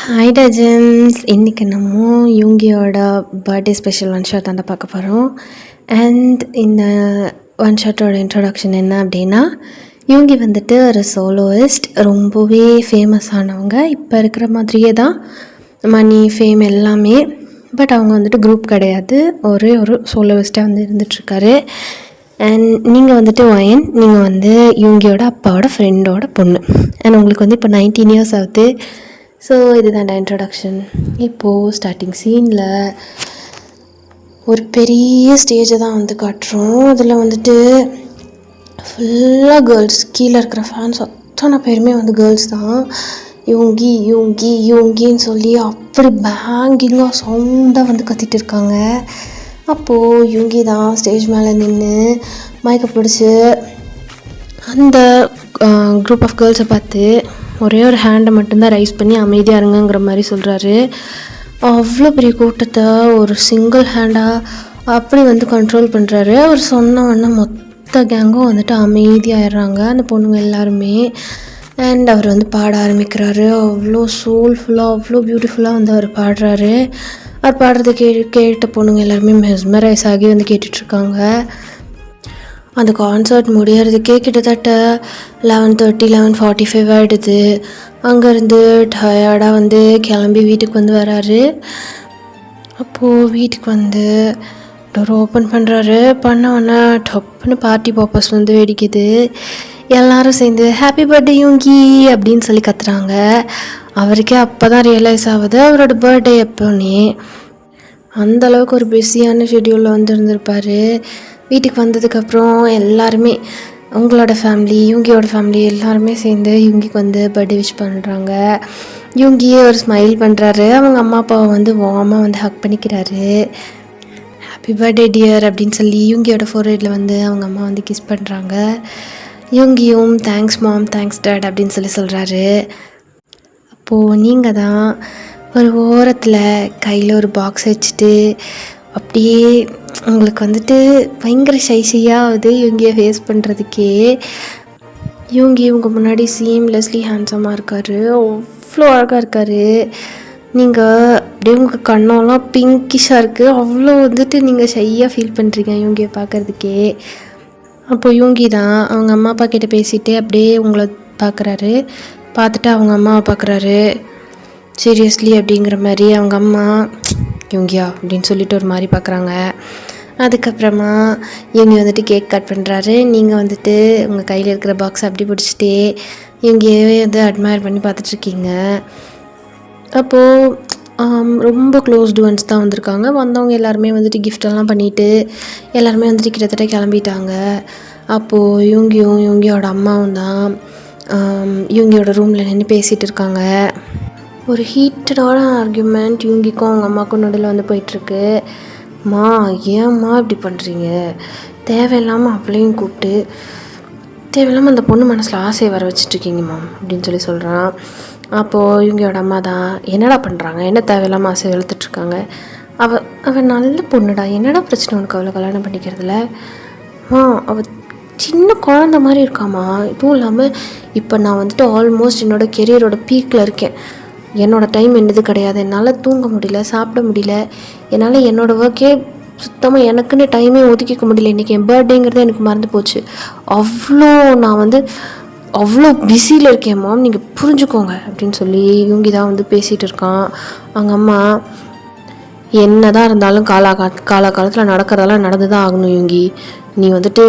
Hi டஜன்ஸ், இன்றைக்கி நம்ம யூங்கியோட birthday special one shot தான் பார்க்க போகிறோம். அண்ட் இந்த ஒன் ஷாட்டோட இன்ட்ரொடக்ஷன் என்ன அப்படின்னா, யூங்கி வந்துட்டு ஒரு சோலோயிஸ்ட், ரொம்பவே ஃபேமஸ் ஆனவங்க. இப்போ இருக்கிற மாதிரியே தான் மணி, ஃபேம் எல்லாமே. பட் அவங்க வந்துட்டு குரூப் கிடையாது, ஒரே ஒரு சோலோயிஸ்ட்டாக வந்து இருந்துகிட்ருக்காரு. அண்ட் நீங்கள் வந்துட்டு ஒயன், நீங்கள் வந்து யூங்கியோட அப்பாவோட ஃப்ரெண்டோட பொண்ணு. அண்ட் உங்களுக்கு வந்து இப்போ 19 இயர்ஸ் ஆகுது. ஸோ இதுதான் இன்ட்ரடக்ஷன். இப்போது ஸ்டார்டிங் சீனில் ஒரு பெரிய ஸ்டேஜை தான் வந்து காட்டுறோம். அதில் வந்துட்டு ஃபுல்லாக கேர்ள்ஸ், கீழே இருக்கிற ஃபேன்ஸ் அத்தனை பேருமே வந்து கேர்ள்ஸ் தான். யூங்கி யூங்கி யூங்கின்னு சொல்லி அப்படி பேங்கிங்காக சவுண்டாக வந்து கத்திட்டு இருக்காங்க. அப்போது யூங்கி தான் ஸ்டேஜ் மேலே நின்று மயக்க பிடிச்சி அந்த குரூப் ஆஃப் கேர்ள்ஸை பார்த்து ஒரே ஒரு ஹேண்டை மட்டும்தான் ரைஸ் பண்ணி அமைதியாக இருங்கிற மாதிரி சொல்கிறாரு. அவ்வளோ பெரிய கூட்டத்தை ஒரு சிங்கிள் ஹேண்டாக அப்படி வந்து கண்ட்ரோல் பண்ணுறாரு. அவர் சொன்னவொன்னே மொத்த கேங்கும் வந்துட்டு அமைதியாகிடுறாங்க, அந்த பொண்ணுங்க எல்லாருமே. அண்ட் அவர் வந்து பாட ஆரம்பிக்கிறாரு. அவ்வளோ சோல்ஃபுல்லாக, அவ்வளோ பியூட்டிஃபுல்லாக வந்து அவர் பாடுறாரு. அவர் பாடுறதை கேட்ட பொண்ணுங்க எல்லாருமே மெஸ்மரைஸ் ஆகி வந்து கேட்டுட்ருக்காங்க. அந்த கான்சர்ட் முடியறதுக்கே கிட்டத்தட்ட 11:30 11:45 ஆகிடுது. அங்கேருந்து டயர்டாக வந்து கிளம்பி வீட்டுக்கு வந்து வராரு. அப்போது வீட்டுக்கு வந்து டோர் ஓப்பன் பண்ணுறாரு. பண்ணவொன்னே டப்புன்னு பார்ட்டி பாப்பர்ஸ் வந்து வெடிக்குது. எல்லோரும் சேர்ந்து ஹாப்பி பர்த்டே யூங்கி அப்படின்னு சொல்லி கத்துறாங்க. அவருக்கே அப்போ தான் ரியலைஸ் ஆகுது அவரோட பர்த்டே எப்போன்னே. அந்தளவுக்கு ஒரு பிஸியான ஷெட்யூலில் வந்து இருந்திருப்பார். வீட்டுக்கு வந்ததுக்கப்புறம் எல்லாருமே, உங்களோட ஃபேமிலி, யூங்கியோட ஃபேமிலி எல்லாருமே சேர்ந்து யூங்கிக்கு வந்து பர்த்டே விஷ் பண்ணுறாங்க. யூங்கியே ஒரு ஸ்மைல் பண்ணுறாரு. அவங்க அம்மா அப்பாவை வந்து வார்மாக வந்து ஹக் பண்ணிக்கிறாரு. ஹாப்பி பர்த்டே டியர் அப்படின்னு சொல்லி யூங்கியோட ஃபோர்ஹெட்டில் வந்து அவங்க அம்மா வந்து கிஸ் பண்ணுறாங்க. யூங்கியும் தேங்க்ஸ் மாம், தேங்க்ஸ் டாட் அப்படின்னு சொல்லி சொல்கிறாரு. அப்போது நீங்கள் தான் ஒரு ஓரத்தில் கையில் ஒரு பாக்ஸ் வச்சுட்டு அப்படியே உங்களுக்கு வந்துட்டு பயங்கர ஷையாக யூங்கியை ஃபேஸ் பண்ணுறதுக்கே. யூங்கி இவங்க முன்னாடி சீம்லெஸ்லி ஹேண்ட்ஸமாக இருக்கார், அவ்வளோ அழகாக இருக்கார். நீங்கள் அப்படியே உங்கள் கண்ணெல்லாம் பிங்கிஷாக இருக்குது, அவ்வளோ வந்துட்டு நீங்கள் ஷையாக ஃபீல் பண்ணுறீங்க யூங்கியை பார்க்குறதுக்கே. அப்போ யூங்கி தான் அவங்க அம்மா அப்பா கிட்டே பேசிகிட்டே அப்படியே உங்களை பார்க்குறாரு. பார்த்துட்டு அவங்க அம்மாவை பார்க்குறாரு சீரியஸ்லி அப்படிங்கிற மாதிரி. அவங்க அம்மா யூங்கியா அப்படின்னு சொல்லிட்டு ஒரு மாதிரி பார்க்குறாங்க. அதுக்கப்புறமா இவங்க வந்துட்டு கேக் கட் பண்ணுறாரு. நீங்கள் வந்துட்டு உங்கள் கையில் இருக்கிற பாக்ஸ் அப்படி பிடிச்சிட்டே இவங்கேயே வந்து அட்மையர் பண்ணி பார்த்துட்ருக்கீங்க. அப்போது ரொம்ப க்ளோஸ்டு ஒன்ஸ் தான் வந்திருக்காங்க. வந்தவங்க எல்லாருமே வந்துட்டு கிஃப்டெல்லாம் பண்ணிவிட்டு எல்லாருமே வந்துட்டு கிட்டத்தட்ட கிளம்பிட்டாங்க. அப்போது யூங்கியோட அம்மாவும் தான் யூங்கியோட ரூமில் நின்று பேசிகிட்டு இருக்காங்க. ஒரு ஹீட்டடான ஆர்கியூமெண்ட் யூங்கிக்கும் அவங்க அம்மாவுக்கும் நடுவில் வந்து போயிட்டுருக்கு. மா ஏம்மா இப்படி பண்ணுறீங்க, தேவையில்லாமல் அவளையும் கூப்பிட்டு தேவையில்லாமல் அந்த பொண்ணு மனசில் ஆசையை வர வச்சுட்ருக்கீங்க மேம் அப்படின்னு சொல்லி சொல்கிறான். அப்போது இவங்களோட அம்மா தான் என்னடா பண்ணுறாங்க, என்ன தேவையில்லாமல் ஆசை வளர்த்துட்ருக்காங்க, அவள் நல்ல பொண்ணுடா, என்னடா பிரச்சனை உனக்கு அவளை கல்யாணம் பண்ணிக்கிறதுல, அவள் சின்ன குழந்த மாதிரி இருக்காம்மா. இதுவும் இல்லாமல் இப்போ நான் வந்துட்டு ஆல்மோஸ்ட் என்னோடய கெரியரோட பீக்கில் இருக்கேன். என்னோடய டைம் என்னது கிடையாது, என்னால் தூங்க முடியல, சாப்பிட முடியல, என்னால் என்னோடய ஒர்க்கே சுத்தமாக எனக்குன்னு டைமே ஒதுக்கிக்க முடியல. இன்றைக்கி என் பர்த்டேங்கிறது எனக்கு மறந்து போச்சு. நான் வந்து அவ்வளோ பிஸியில் இருக்கேன் மாம், நீங்கள் புரிஞ்சுக்கோங்க அப்படின்னு சொல்லி யூங்கி தான் வந்து பேசிகிட்டு இருக்கான். அவங்க அம்மா என்ன தான் இருந்தாலும் காலகாலத்தில் நடக்கிறதெல்லாம் நடந்து தான் ஆகணும் யூங்கி. நீ வந்துட்டு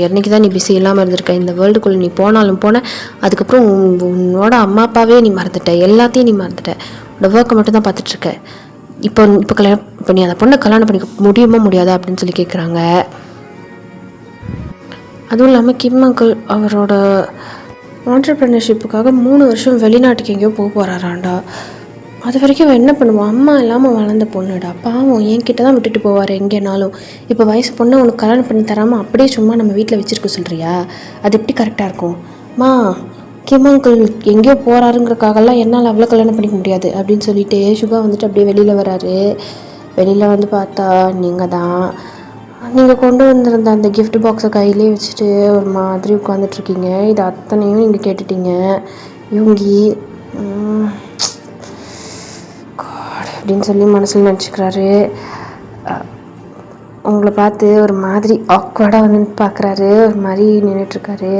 என்னைக்கு தான் நீ பிஸி இல்லாமல் இருந்திருக்க, இந்த வேர்ல்டுக்குள்ளே நீ போனாலும் போன, அதுக்கப்புறம் உன்னோட அம்மா அப்பாவே நீ மறந்துட்ட, எல்லாத்தையும் நீ மறந்துட்ட, உன்னோட ஒர்க்கை மட்டும் தான் பார்த்துட்ருக்க. இப்போ நீ அந்த பொண்ணை கல்யாணம் பண்ணிக்க முடியுமா முடியாதா அப்படின்னு சொல்லி கேட்குறாங்க. அதுவும் இல்லாமல் கிம் அங்கிள் அவரோட ஆண்டர்ப்ரனர்ஷிப்புக்காக 3 வருஷம் வெளிநாட்டுக்கு எங்கேயோ போக போகிறாராண்டா. அது வரைக்கும் அவன் என்ன பண்ணுவான், அம்மா இல்லாமல் வளர்ந்த பொண்ணுடா, பாவம் என்கிட்ட தான் விட்டுட்டு போவார் எங்கேனாலும். இப்போ வயசு பொண்ணை உனக்கு கல்யாணம் பண்ணி தராமல் அப்படியே சும்மா நம்ம வீட்டில் வச்சுருக்க சொல்கிறியா, அது எப்படி கரெக்டாக இருக்கும் மா. கிம் அங்கிள் எங்கேயோ போகிறாருங்கிறக்காகலாம் என்னால் அவ்வளோ கல்யாணம் பண்ணிக்க முடியாது அப்படின்னு சொல்லிட்டு சுகா வந்துட்டு அப்படியே வெளியில் வராரு. வெளியில் வந்து பார்த்தா நீங்கள் கொண்டு வந்திருந்த அந்த கிஃப்ட் பாக்ஸை கையிலே வச்சுட்டு ஒரு மாதிரி உட்காந்துட்ருக்கீங்க. இது அத்தனையும் நீங்கள் கேட்டுட்டீங்க யூங்கி. அப்படின்னு சொல்லி மனசில் நினச்சிக்கிறாரு. உங்களை பார்த்து ஒரு மாதிரி ஆக்வர்டாக வந்து பார்க்குறாரு, ஒரு மாதிரி நின்றுட்டுருக்காரு.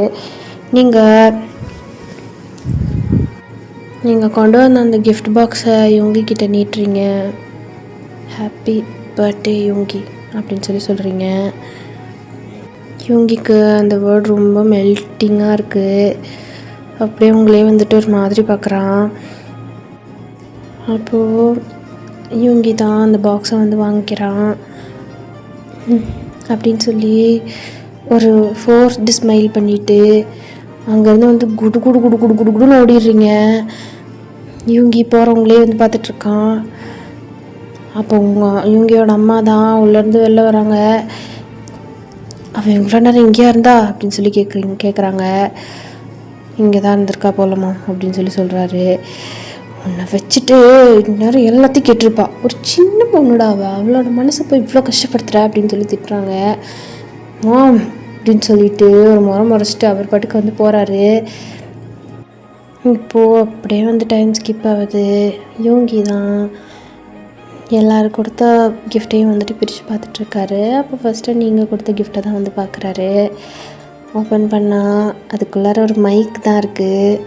நீங்கள் கொண்டு வந்த அந்த கிஃப்ட் பாக்ஸை யூங்கிக்கிட்ட நீட்டுறீங்க. ஹாப்பி பர்த்டே யூங்கி அப்படின்னு சொல்லி சொல்கிறீங்க. யூங்கிக்கு அந்த வேர்ட் ரொம்ப மெல்ட்டிங்காக இருக்குது. அப்படியே உங்களே வந்துட்டு ஒரு மாதிரி பார்க்குறான். அப்போது யூங்கி தான் அந்த பாக்ஸை வந்து வாங்கிக்கிறான். அப்படின்னு சொல்லி ஒரு ஃபோர்ஸ்டு ஸ்மைல் பண்ணிவிட்டு அங்கேருந்து வந்து குடு குடு குடு குடு குடு குடுன்னு ஓடிடுறீங்க. யூங்கி போகிறவங்களே வந்து பார்த்துட்ருக்கான். அப்போ யூங்கியோட அம்மா தான் உள்ளேருந்து வெளில வராங்க. அவன் இவ்வளோ நேரம் இங்கேயா இருந்தா அப்படின்னு சொல்லி கேட்குறாங்க. இங்கே தான் இருந்திருக்கா போலமா அப்படின்னு சொல்லி சொல்கிறாரு. உன்னை வச்சுட்டு இந்நேரம் எல்லாத்தையும் கேட்டிருப்பா, ஒரு சின்ன பொண்ணுடாவ, அவளோட மனசை போய் இவ்வளோ கஷ்டப்படுத்துகிற அப்படின்னு சொல்லி திட்டுறாங்க. அப்படின்னு சொல்லிட்டு ஒரு முறைச்சிட்டு அவர் பாட்டுக்கு வந்து போகிறாரு. இப்போது அப்படியே வந்து டைம் ஸ்கிப் ஆகுது. யூங்கி தான் எல்லோரும் கொடுத்த கிஃப்டையும் வந்துட்டு பிரித்து பார்த்துட்ருக்காரு. அப்போ ஃபஸ்ட்டு நீங்கள் கொடுத்த கிஃப்ட்டை தான் வந்து பார்க்குறாரு. ஓப்பன் பண்ணால் அதுக்குள்ளார ஒரு மைக் தான் இருக்குது.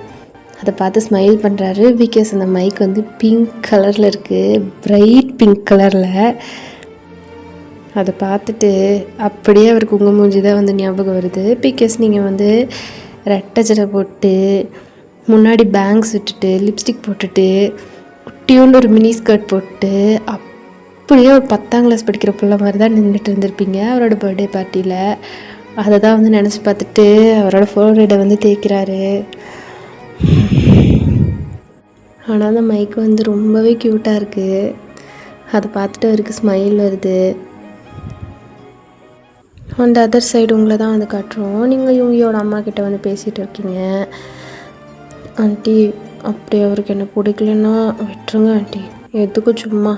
அதை பார்த்து ஸ்மைல் பண்ணுறாரு. பிகாஸ் அந்த மைக் வந்து பிங்க் கலரில் இருக்குது, பிரைட் பிங்க் கலரில். அதை பார்த்துட்டு அப்படியே அவருக்கு உங்கள் மூஞ்சி தான் வந்து ஞாபகம் வருது. பிகாஸ் நீங்கள் வந்து ரெட்டை ஜடை போட்டு முன்னாடி பேங்க்ஸ் விட்டுட்டு லிப்ஸ்டிக் போட்டுட்டு குட்டியோண்டு ஒரு மினி ஸ்கர்ட் போட்டு அப்படியே ஒரு 10ஆம் கிளாஸ் படிக்கிற பிள்ளை மாதிரி தான் நின்றுட்டு இருந்திருப்பீங்க அவரோட பர்த்டே பார்ட்டியில். அதை தான் வந்து நினச்சி பார்த்துட்டு அவரோட ஃபோர்ஹெட்டை வந்து தேய்க்கிறாரு. ஆனால் அந்த மைக்கு வந்து ரொம்பவே க்யூட்டாக இருக்குது. அதை பார்த்துட்டு அவருக்கு ஸ்மைல் வருது. அந்த அதர் சைடு உங்களை தான் வந்து காட்டுறோம். நீங்கள் யூங்கியோட அம்மா கிட்ட வந்து பேசிகிட்டு இருக்கீங்க. ஆண்டி, அப்படி அவருக்கு என்ன பிடிக்கலன்னா விட்டுருங்க ஆண்டி, எதுக்கும் சும்மா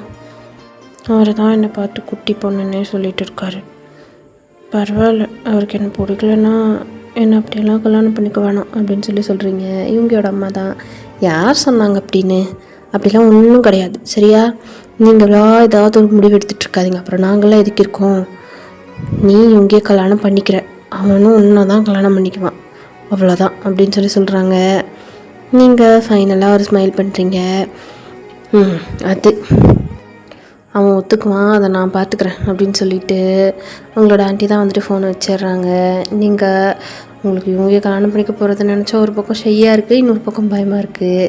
அவரை தான் என்னை பார்த்து குட்டி பொண்ணுன்னே சொல்லிகிட்டு இருக்காரு. பரவாயில்ல, அவருக்கு என்ன பிடிக்கலன்னா என்னை அப்படியெல்லாம் கல்யாணம் பண்ணிக்க வேணாம் அப்படின்னு சொல்லி சொல்கிறீங்க. இவங்களோட அம்மா தான், யார் சொன்னாங்க அப்படின்னு? அப்படிலாம் ஒன்றும் கிடையாது, சரியா? நீங்களா ஏதாவது ஒரு முடிவு எடுத்துகிட்டு இருக்காதிங்க, அப்புறம் நாங்களாம் எதுக்கு இருக்கோம்? நீ இவங்கே கல்யாணம் பண்ணிக்கிற, அவனும் ஒன்றை தான் கல்யாணம் பண்ணிக்குவான், அவ்வளோதான் அப்படின்னு சொல்லி சொல்கிறாங்க. நீங்கள் ஃபைனலாக ஒரு ஸ்மைல் பண்ணுறீங்க. அது அவன் ஒத்துக்குவான், அதை நான் பார்த்துக்கிறேன் அப்படின்னு சொல்லிட்டு உங்களோட ஆண்டி தான் வந்துட்டு ஃபோனை வச்சிடுறாங்க. நீங்கள் உங்களுக்கு இவங்க கல்யாணம் பண்ணிக்க போகிறத நினச்சா ஒரு பக்கம் ஷையாக இருக்குது, இன்னொரு பக்கம் பயமாக இருக்குது.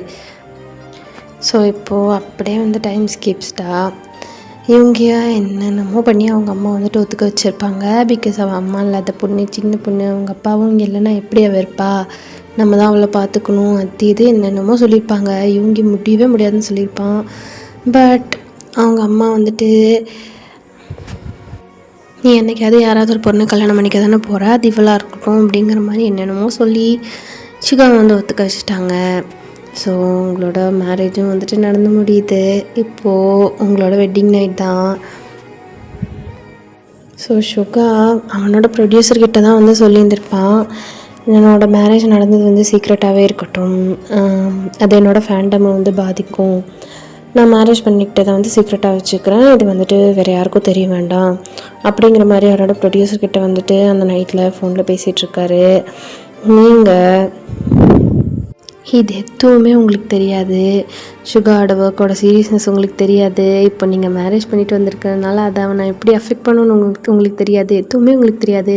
ஸோ இப்போது அப்படியே வந்து டைம் ஸ்கிப்ஸ்டா இவங்க என்னென்னமோ பண்ணி அவங்க அம்மா வந்துட்டு ஒத்துக்க வச்சுருப்பாங்க. பிகாஸ் அவன் அம்மா இல்லாத பொண்ணு, சின்ன பொண்ணு, அவங்க அப்பாவும் இங்கே இல்லைன்னா எப்படி அவள் இருப்பா, நம்ம தான் அவளை பார்த்துக்கணும், அது இது என்னென்னமோ சொல்லியிருப்பாங்க. இவங்க முடியவே முடியாதுன்னு சொல்லியிருப்பான். பட் அவங்க அம்மா வந்துட்டு, நீ என்னைக்காவது யாராவது ஒரு பொண்ணு கல்யாணம் பண்ணிக்க தானே போகிற, அது இவளாக இருக்கட்டும் அப்படிங்கிற மாதிரி என்னென்னமோ சொல்லி சிகாவை வந்து ஒத்துக்க வச்சுட்டாங்க. ஸோ உங்களோட மேரேஜும் வந்துட்டு நடந்து முடியுது. இப்போது உங்களோட வெட்டிங் நைட் தான். ஸோ சுகா அவனோட ப்ரொடியூசர்கிட்ட தான் வந்து சொல்லியிருந்திருப்பான், என்னோடய மேரேஜ் நடந்தது வந்து சீக்ரெட்டாகவே இருக்கட்டும், அது என்னோடய ஃபேண்டமை வந்து பாதிக்கும், நான் மேரேஜ் பண்ணிக்கிட்டதை வந்து சீக்ரெட்டாக வச்சுக்கிறேன், இது வந்துட்டு வேறு யாருக்கும் தெரிய வேண்டாம் அப்படிங்கிற மாதிரி அவரோட ப்ரொடியூசர்கிட்ட வந்துட்டு அந்த நைட்டில் ஃபோனில் பேசிகிட்ருக்காரு. நீங்கள் இது எதுவுமே உங்களுக்கு தெரியாது, சுகாவோட ஒர்க்கோட சீரியஸ்னஸ் உங்களுக்கு தெரியாது. இப்போ நீங்கள் மேரேஜ் பண்ணிட்டு வந்திருக்கிறதுனால அதை அவனை எப்படி அஃபெக்ட் பண்ணணும்னு உங்களுக்கு தெரியாது, எதுவுமே உங்களுக்கு தெரியாது.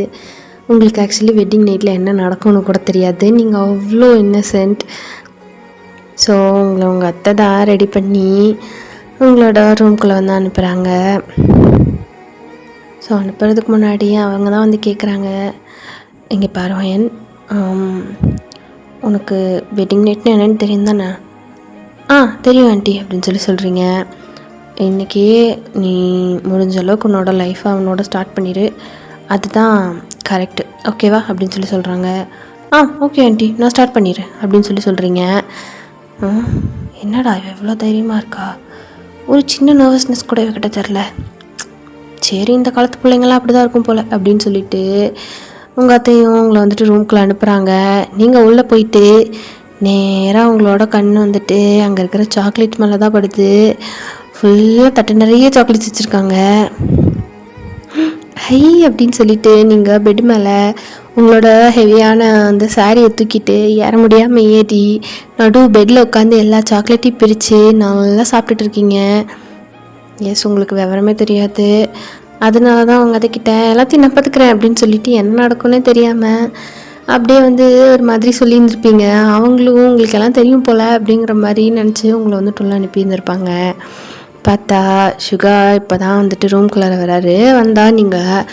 உங்களுக்கு ஆக்சுவலி வெட்டிங் நைட்டில் என்ன நடக்கும்னு கூட தெரியாது. நீங்கள் அவ்வளோ இன்னசென்ட். ஸோ உங்களை உங்கள் அத்தை தான் ரெடி பண்ணி உங்களோட ரூம்குள்ளே வந்து அனுப்புகிறாங்க. ஸோ அனுப்புறதுக்கு முன்னாடி அவங்க தான் வந்து கேட்குறாங்க, இங்கே பாருவன், உனக்கு வெட்டிங் நைட்னு என்னென்னு தெரியும் தானே? தெரியும் ஆண்டி அப்படின்னு சொல்லி சொல்கிறீங்க. இன்றைக்கி நீ முடிஞ்ச அளவுக்கு உன்னோட லைஃப்பை அவனோட ஸ்டார்ட் பண்ணிடு, அதுதான் கரெக்டு, ஓகேவா அப்படின்னு சொல்லி சொல்கிறாங்க. ஓகே ஆண்டி, நான் ஸ்டார்ட் பண்ணிடுறேன் அப்படின்னு சொல்லி சொல்கிறீங்க. என்னடா எவ்வளோ தைரியமாக இருக்கா, ஒரு சின்ன நர்வஸ்னஸ் கூட இவகிட்ட தெரில, சரி இந்த காலத்து பிள்ளைங்களாம் அப்படி தான் இருக்கும் போல் அப்படின்னு சொல்லிட்டு உங்கள் அத்தையும் உங்களை வந்துட்டு ரூம்குள்ளே அனுப்புகிறாங்க. நீங்கள் உள்ளே போயிட்டு நேராக உங்களோட கண் வந்துட்டு அங்கே இருக்கிற சாக்லேட் மேலே தான் படுது. ஃபுல்லாக தட்டு நிறைய சாக்லேட்ஸ் வச்சுருக்காங்க. ஹை அப்படின்னு சொல்லிட்டு நீங்கள் பெட் மேலே உங்களோட ஹெவியான அந்த சாரியை தூக்கிட்டு ஏற முடியாமல் ஏறி நடு பெட்டில் உட்காந்து எல்லா சாக்லேட்டையும் பிரித்து நல்லா சாப்பிட்டுட்ருக்கீங்க. எஸ், உங்களுக்கு விவரமே தெரியாது. அதனால தான் அவங்க அதுக்கிட்ட எல்லாத்தையும் நான் பார்த்துக்கிறேன் அப்படின்னு சொல்லிட்டு என்ன நடக்கும்னே தெரியாமல் அப்படியே ஒரு மாதிரி சொல்லியிருந்துருப்பீங்க. அவங்களும் உங்களுக்கு எல்லாம் தெரியும் போல் அப்படிங்கிற மாதிரி நினச்சி உங்களை தொல்லை அனுப்பியிருந்திருப்பாங்க. பார்த்தா சுகா இப்போ தான் ரூம்குள்ளார வராரு. வந்தால் நீங்கள்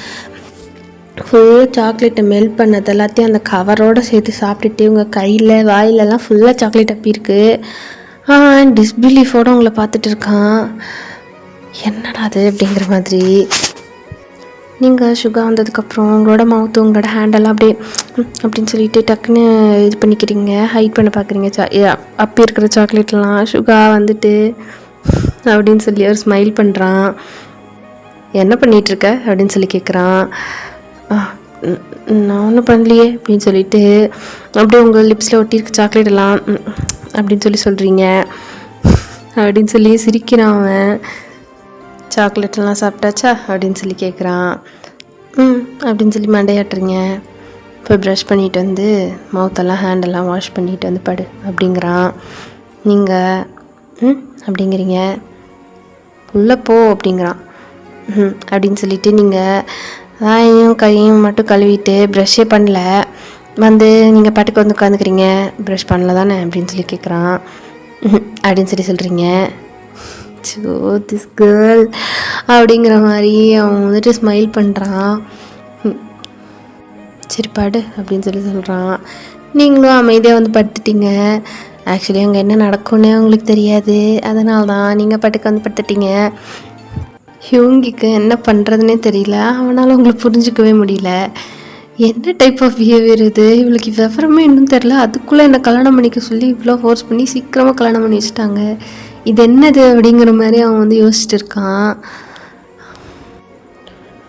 ஃபுல் சாக்லேட்டை மெல்ட் பண்ணது எல்லாத்தையும் அந்த கவரோடு சேர்த்து சாப்பிட்டுட்டு உங்கள் கையில் வாயிலெல்லாம் ஃபுல்லாக சாக்லேட் அப்பிருக்கு. டிஸ்பிலீஃபோடு உங்களை பார்த்துட்டு இருக்கான். என்னடா அது அப்படிங்கிற மாதிரி. நீங்கள் சுகா வந்ததுக்கப்புறம் உங்களோட மவுத்து உங்களோட ஹேண்டெல்லாம் அப்படியே அப்படின்னு சொல்லிட்டு டக்குன்னு இது பண்ணிக்கிறீங்க, ஹைட் பண்ண பார்க்குறீங்க. அப்படி இருக்கிற சாக்லேட்லாம் சுகா அப்படின்னு சொல்லி அவர் ஸ்மைல் பண்ணுறான். என்ன பண்ணிகிட்ருக்க அப்படின்னு சொல்லி கேட்குறான். நான் ஒன்றும் பண்ணலையே அப்படின்னு சொல்லிட்டு அப்படியே உங்கள் லிப்ஸில் ஒட்டியிருக்க சாக்லேட் எல்லாம் அப்படின்னு சொல்கிறீங்க அப்படின்னு சொல்லி சிரிக்கிறான் அவன். சாக்லேட்டெல்லாம் சாப்பிட்டாச்சா அப்படின்னு சொல்லி கேட்குறான். அப்படின்னு சொல்லி மண்டையாட்டுறீங்க. இப்போ ப்ரஷ் பண்ணிட்டு மவுத்தெல்லாம் ஹேண்டெல்லாம் வாஷ் பண்ணிட்டு படு அப்படிங்கிறான். நீங்கள் அப்படிங்கிறீங்க. உள்ளே போ அப்படிங்கிறான். அப்படின்னு சொல்லிட்டு நீங்கள் வாயையும் கையும் மட்டும் கழுவிட்டு ப்ரஷ்ஷே பண்ணல நீங்கள் பாட்டுக்கு உட்காந்துக்கிறீங்க. ப்ரஷ் பண்ணல தானே அப்படின்னு சொல்லி கேட்குறான். அப்படின்னு சொல்கிறீங்க. ஸோ திஸ் கேர்ள் அப்படிங்கிற மாதிரி அவன் ஸ்மைல் பண்ணுறான். சரி பாடு அப்படின்னு சொல்கிறான். நீங்களும் அமைதியாக படுத்துட்டீங்க. ஆக்சுவலி அங்கே என்ன நடக்கும்னே உங்களுக்கு தெரியாது. அதனால தான் நீங்கள் பாட்டுக்கு படுத்துட்டீங்க. ஹியூங்கிக்கு என்ன பண்ணுறதுனே தெரியல. அவனால் உங்களை புரிஞ்சிக்கவே முடியல. என்ன டைப் ஆஃப் பிஹேவியர் இது? இவளுக்கு விவரமே இன்னும் தெரில, அதுக்குள்ளே என்ன கல்யாணம் பண்ணிக்க சொல்லி இவ்வளோ ஃபோர்ஸ் பண்ணி சீக்கிரமாக கல்யாணம் பண்ணி வச்சுட்டாங்க. இது என்னது அப்படிங்கிற மாதிரி அவன் யோசிச்சுட்டு இருக்கான்.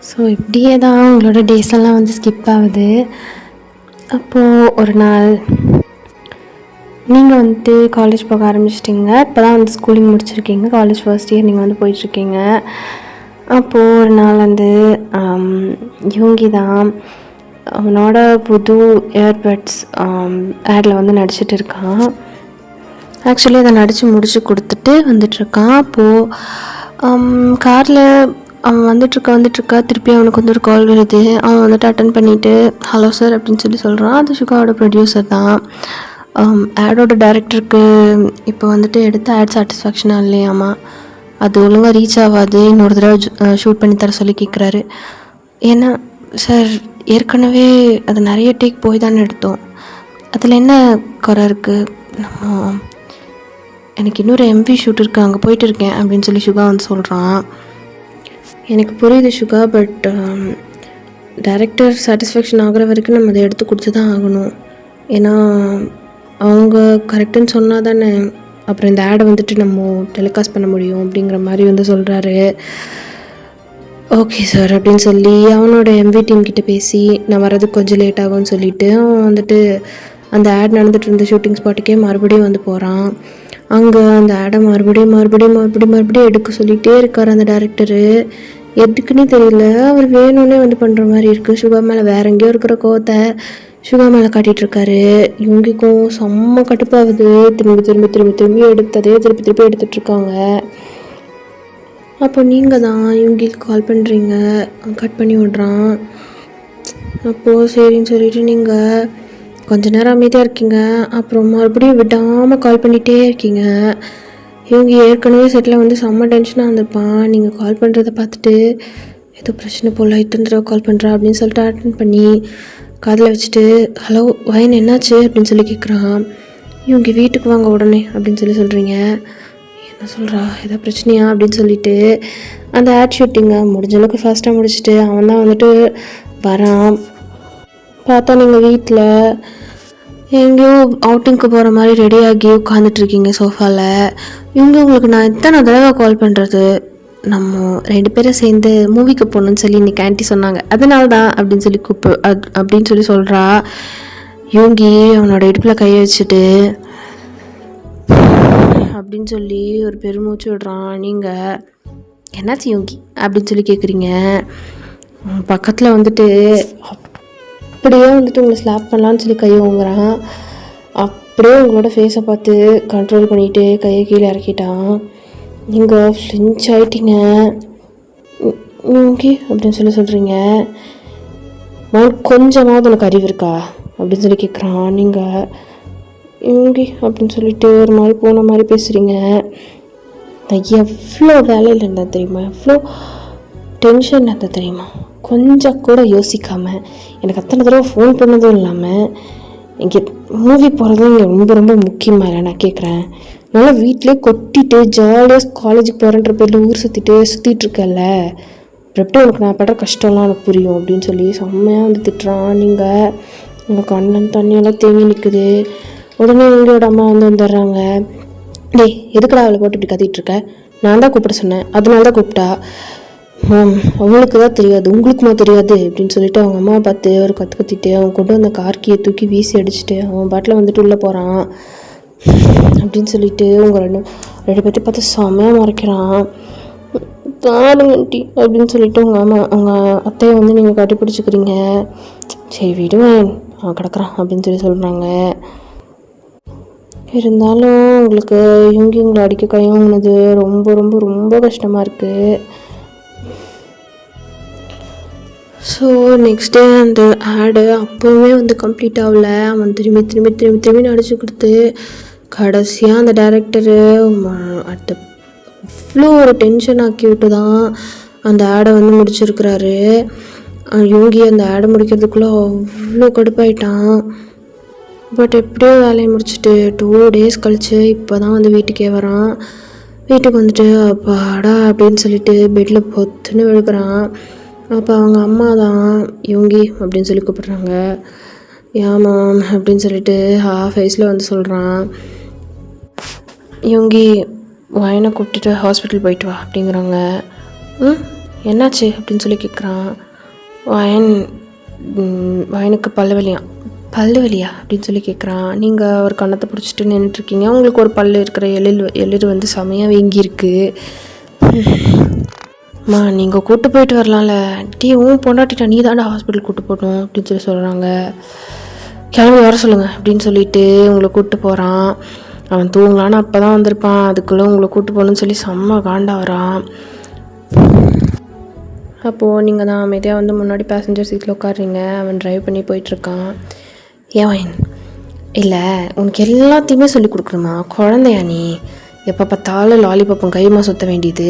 ஸோ இப்படியே தான் உங்களோட டேஸ் எல்லாம் ஸ்கிப் ஆகுது. அப்போது ஒரு நாள் நீங்கள் காலேஜ் போக ஆரம்பிச்சிட்டிங்க. இப்போ தான் ஸ்கூலிங் முடிச்சிருக்கீங்க. காலேஜ் ஃபர்ஸ்ட் இயர் நீங்கள் போயிட்டுருக்கீங்க. அப்போது ஒரு நாள் யூங்கி தான் அவனோட புது இயர்பட்ஸ் ஆடில் நடிச்சிட்டு இருக்கான். ஆக்சுவலி அதை நடித்து முடிச்சு கொடுத்துட்டு வந்துட்டுருக்கான். அப்போது காரில் அவன் வந்துட்டுருக்கா. திருப்பி அவனுக்கு ஒரு கால் வருது. அவன் அட்டன் பண்ணிவிட்டு ஹலோ சார் அப்படின்னு சொல்கிறான். அது சுகாவோட ப்ரொடியூசர் தான். ஆடோட டைரக்டருக்கு இப்போ எடுத்த ஆட் சாட்டிஸ்ஃபேக்ஷனாக இல்லையாமா, அது ஒழுங்காக ரீச் ஆகாது, இன்னொரு தடவை ஷூட் பண்ணி தர சொல்லி கேட்குறாரு. ஏன்னா சார் ஏற்கனவே அது நிறைய டேக் போய் தானே எடுத்தோம், அதில் என்ன குறை இருக்குது? எனக்கு இன்னொரு எம்வி ஷூட் இருக்குது, அங்கே போயிட்டு இருக்கேன் அப்படின்னு சுகா சொல்கிறான். எனக்கு புரியுது சுகா, பட் டைரக்டர் சாட்டிஸ்ஃபேக்ஷன் ஆகிற வரைக்கும் நம்ம அதை எடுத்து கொடுத்து தான் ஆகணும். ஏன்னா அவங்க கரெக்டுன்னு சொன்னால் தானே அப்புறம் இந்த ஆடை நம்ம டெலிகாஸ்ட் பண்ண முடியும் அப்படிங்கிற மாதிரி சொல்கிறாரு. ஓகே சார் அப்படின்னு சொல்லி அவனோட எம்வி டீம் கிட்டே பேசி நான் வர்றதுக்கு கொஞ்சம் லேட் ஆகும்னு சொல்லிவிட்டு அவன் அந்த ஆட் நடந்துகிட்டு இருந்த ஷூட்டிங் ஸ்பாட்டுக்கே மறுபடியும் போகிறான். அங்கே அந்த ஆடை மறுபடியும் எடுக்க சொல்லிகிட்டே இருக்கார் அந்த டைரக்டரு. எதுக்குன்னே தெரியல, அவர் வேணும்னே பண்ணுற மாதிரி இருக்குது. சுகா மேலே வேற எங்கேயோ இருக்கிற கோவத்தை சுகா மேலே காட்டிகிட்ருக்காரு. இவங்களுக்கும் செம்ம கடுப்பாகுது. திரும்பி எடுத்ததே திருப்பி எடுத்துகிட்ருக்காங்க. அப்போ நீங்கள் தான் இவங்களுக்கு கால் பண்ணுறீங்க, கட் பண்ணி விட்றான். அப்போது சரின்னு சொல்லிவிட்டு நீங்கள் கொஞ்ச நேரம் அமைதியாக இருக்கீங்க. அப்புறம் மறுபடியும் விடாமல் கால் பண்ணிகிட்டே இருக்கீங்க. இவங்க ஏற்கனவே செட்டில் செம்ம டென்ஷனாக வந்திருப்பான். நீங்கள் கால் பண்ணுறதை பார்த்துட்டு ஏதோ பிரச்சனை போல் இத்தனை தடவை கால் பண்ணுறா அப்படின்னு சொல்லிட்டு அட்டன் பண்ணி காதில் வச்சுட்டு ஹலோ வயன் என்னாச்சு அப்படின்னு சொல்லி கேட்குறான். இவங்க வீட்டுக்கு வாங்க உடனே அப்படின்னு சொல்கிறீங்க. என்ன சொல்கிறா, ஏதோ பிரச்சனையா அப்படின்னு சொல்லிட்டு அந்த ஆட் ஷூட்டிங்கை முடிஞ்ச அளவுக்கு ஃபாஸ்ட்டாக முடிச்சுட்டு அவன் தான் வரான். பார்த்தா நீங்கள் வீட்டில் எங்கேயோ அவுட்டிங்க்கு போகிற மாதிரி ரெடியாகி உட்காந்துட்ருக்கீங்க சோஃபாவில். இவங்க உங்களுக்கு நான் எத்தனை தடவை கால் பண்ணுறது, நம்ம 2 பேரும் சேர்ந்து மூவிக்கு போகணுன்னு சொல்லி இன்றைக்கி ஆண்டி சொன்னாங்க, அதனால தான் அப்படின்னு சொல்லி சொல்கிறா. யூங்கி அவனோட இடுப்பில் கையை வச்சுட்டு அப்படின்னு சொல்லி ஒரு பெருமூச்சு விடுறான். நீங்கள் என்னாச்சு யோங்கி அப்படின்னு சொல்லி கேட்குறீங்க. பக்கத்தில் வந்துட்டு அப்படியே வந்துட்டு உங்களை ஸ்லாப் பண்ணலான்னு சொல்லி கை வாங்குறான். அப்படியே உங்களோட ஃபேஸை பார்த்து கண்ட்ரோல் பண்ணிவிட்டு கையை கீழே இறக்கிட்டான். நீங்கள் ஃப்ளின்ச் ஆகிட்டீங்க. யோங்கி அப்படின்னு சொல்லி சொல்கிறீங்க. கொஞ்சமாவது உனக்கு அறிவு இருக்கா அப்படின்னு சொல்லி கேட்குறான். நீங்கள் யோங்கி அப்படின்னு சொல்லிட்டு ஒரு மாதிரி போன மாதிரி பேசுகிறீங்க. நான் எவ்வளோ வேலையில் இருந்தால் தெரியுமா, எவ்வளோ டென்ஷன் இருந்தால் தெரியுமா, கொஞ்சம் கூட யோசிக்காமல் எனக்கு அத்தனை தடவை ஃபோன் பண்ணதும் இல்லாமல் இங்கே மூவி போகிறதும் இங்கே ரொம்ப ரொம்ப முக்கியமாக இல்லை. நான் கேட்குறேன், நல்லா வீட்டிலே கொட்டிட்டு ஜாலியாக காலேஜுக்கு போகிறேன்ற பேரில் ஊர் சுற்றிட்டு இருக்கல, எப்படி உனக்கு நான் படுற கஷ்டம்லாம் எனக்கு புரியும் அப்படின்னு சொல்லி செம்மையாக வந்து திட்டுறான். நீங்கள் உங்கள் கண்ணன் தண்ணியெல்லாம் தேங்கி நிற்குது. உடனே உங்களோட அம்மா வந்து வந்துடுறாங்க. டேய் எதுக்கடா அவளை போட்டு இப்படி கத்திட்டு இருக்க, நான் தான் கூப்பிட சொன்னேன், அதனால தான் கூப்பிட்டா. அவங்களுக்கு தான் தெரியாது, உங்களுக்குமா தெரியாது அப்படின்னு சொல்லிட்டு அவங்க அம்மா பார்த்து ஒரு கத்திட்டு அவன் கொண்டு வந்த கார்கியை தூக்கி வீசி அடிச்சுட்டு அவன் பாட்டில் வந்துட்டு உள்ளே போகிறான் அப்படின்னு சொல்லிட்டு உங்கள் ரெண்டு பேர்த்தை பார்த்து செம்மையாக மறைக்கிறான். தாருங்கண்டி அப்படின்னு சொல்லிட்டு உங்கள் அத்தையை வந்து நீங்கள் கட்டி பிடிச்சிக்கிறீங்க. சரி விடுவேன், அவன் கிடக்குறான் அப்படின்னு சொல்லி சொல்கிறாங்க. இருந்தாலும் உங்களுக்கு யோங்கி உங்களை அடிக்க கைவாங்கினது ரொம்ப ரொம்ப ரொம்ப கஷ்டமாக இருக்குது. ஸோ நெக்ஸ்ட் டே அந்த ஆடு அப்போவுமே வந்து கம்ப்ளீட் ஆகல. அவன் திரும்பி நடிச்சு கொடுத்து கடைசியாக அந்த டைரக்டரு அடுத்த அவ்வளோ ஒரு டென்ஷன் ஆக்கி விட்டு தான் அந்த ஆடை வந்து முடிச்சிருக்கிறாரு. யோங்கி அந்த ஆடை முடிக்கிறதுக்குள்ளே அவ்வளோ கடுப்பாயிட்டான். பட் எப்படியோ வேலையை முடிச்சுட்டு 2 days கழிச்சு இப்போ தான் வந்து வீட்டுக்கே வரான். வீட்டுக்கு வந்துட்டு அப்பாடா அப்படின்னு சொல்லிட்டு பெட்டில் பொத்துன்னு விழுக்கிறான். அப்போ அவங்க அம்மா தான் யோங்கி அப்படின்னு சொல்லி கூப்பிட்றாங்க. ஏமாம் அப்படின்னு சொல்லிட்டு ஹாஃப் ஐஸில் வந்து சொல்கிறான். யோங்கி வயனை கூப்பிட்டுட்டு ஹாஸ்பிட்டல் போயிட்டு வா அப்படிங்கிறாங்க. என்னாச்சு அப்படின்னு சொல்லி கேட்குறான். வயனுக்கு பல்லு வலியா அப்படின்னு சொல்லி கேட்குறான். நீங்கள் ஒரு கன்னத்தை பிடிச்சிட்டு நின்றுட்டுருக்கீங்க, உங்களுக்கு ஒரு பல்லு இருக்கிற எழில் வந்து செமையாக வீங்கியிருக்கு. நீங்கள் கூப்பிட்டு போயிட்டு வரலாம்ல, உன் பொண்டாட்டிட்டா நீ தாண்டா ஹாஸ்பிட்டல் கூப்பிட்டு போகணும் அப்படின்னு சொல்லி சொல்கிறாங்க. கிளம்பி வர சொல்லுங்கள் அப்படின்னு சொல்லிட்டு உங்களை கூப்பிட்டு போகிறான். அவன் தூங்கலான்னு அப்போ தான் வந்திருப்பான். அதுக்குள்ளே உங்களை கூப்பிட்டு போகணுன்னு சொல்லி செம்ம காண்டா வரான். அப்போது நீங்கள் தான் அமைதியாக வந்து முன்னாடி பேசஞ்சர் சீட்டில் உட்காடுறீங்க. அவன் ட்ரைவ் பண்ணி போயிட்டுருக்கான். ஏன் இல்லை உனக்கு எல்லாத்தையுமே சொல்லி கொடுக்குறமா, குழந்தையா நீ? எப்போ பார்த்தாலும் லாலிபாப்பும் கைமா சுற்ற வேண்டியது,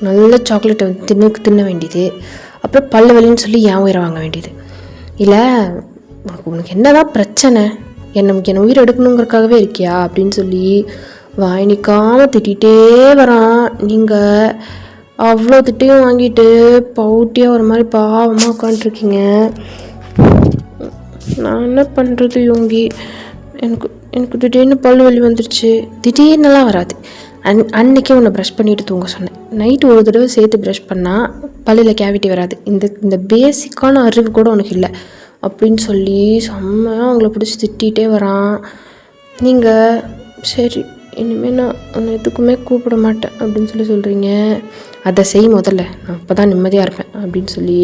நல்ல சாக்லேட்டை வந்து தின்ன வேண்டியது, அப்புறம் பல்லு வலின்னு சொல்லி ஏன் உயிரை வாங்க வேண்டியது. இல்லை உனக்கு என்னதான் பிரச்சனை, என்னை உயிர் எடுக்கணுங்கிறதுக்காகவே இருக்கியா அப்படின்னு சொல்லி வாய் நிற்காமல் திட்டிகிட்டே வரான். நீங்கள் அவ்வளோ திட்டையும் வாங்கிட்டு பவுட்டியாக ஒரு மாதிரி பாவமாக உட்காந்துருக்கீங்க. நான் என்ன பண்ணுறது யோங்கி, எனக்கு திடீர்னு பல்லு வலி வந்துருச்சு. திடீர்னுலாம் வராது. அன்றைக்கே உன்னை ப்ரஷ் பண்ணிவிட்டு தூங்க சொன்னேன். நைட்டு ஒரு தடவை சேர்த்து ப்ரஷ் பண்ணால் பல்லில் கேவிட்டி வராது. இந்த பேசிக்கான அறிவு கூட உனக்கு இல்லை அப்படின்னு சொல்லி செம்மையாக அவங்கள பிடிச்சி திட்டிகிட்டே வரான். நீங்கள் சரி இனிமேல் நான் உன்னை எதுக்குமே கூப்பிட மாட்டேன் அப்படின்னு சொல்லி சொல்கிறீங்க. அதை செய் முதல்ல, நான் அப்போ தான் நிம்மதியாக இருப்பேன் அப்படின்னு சொல்லி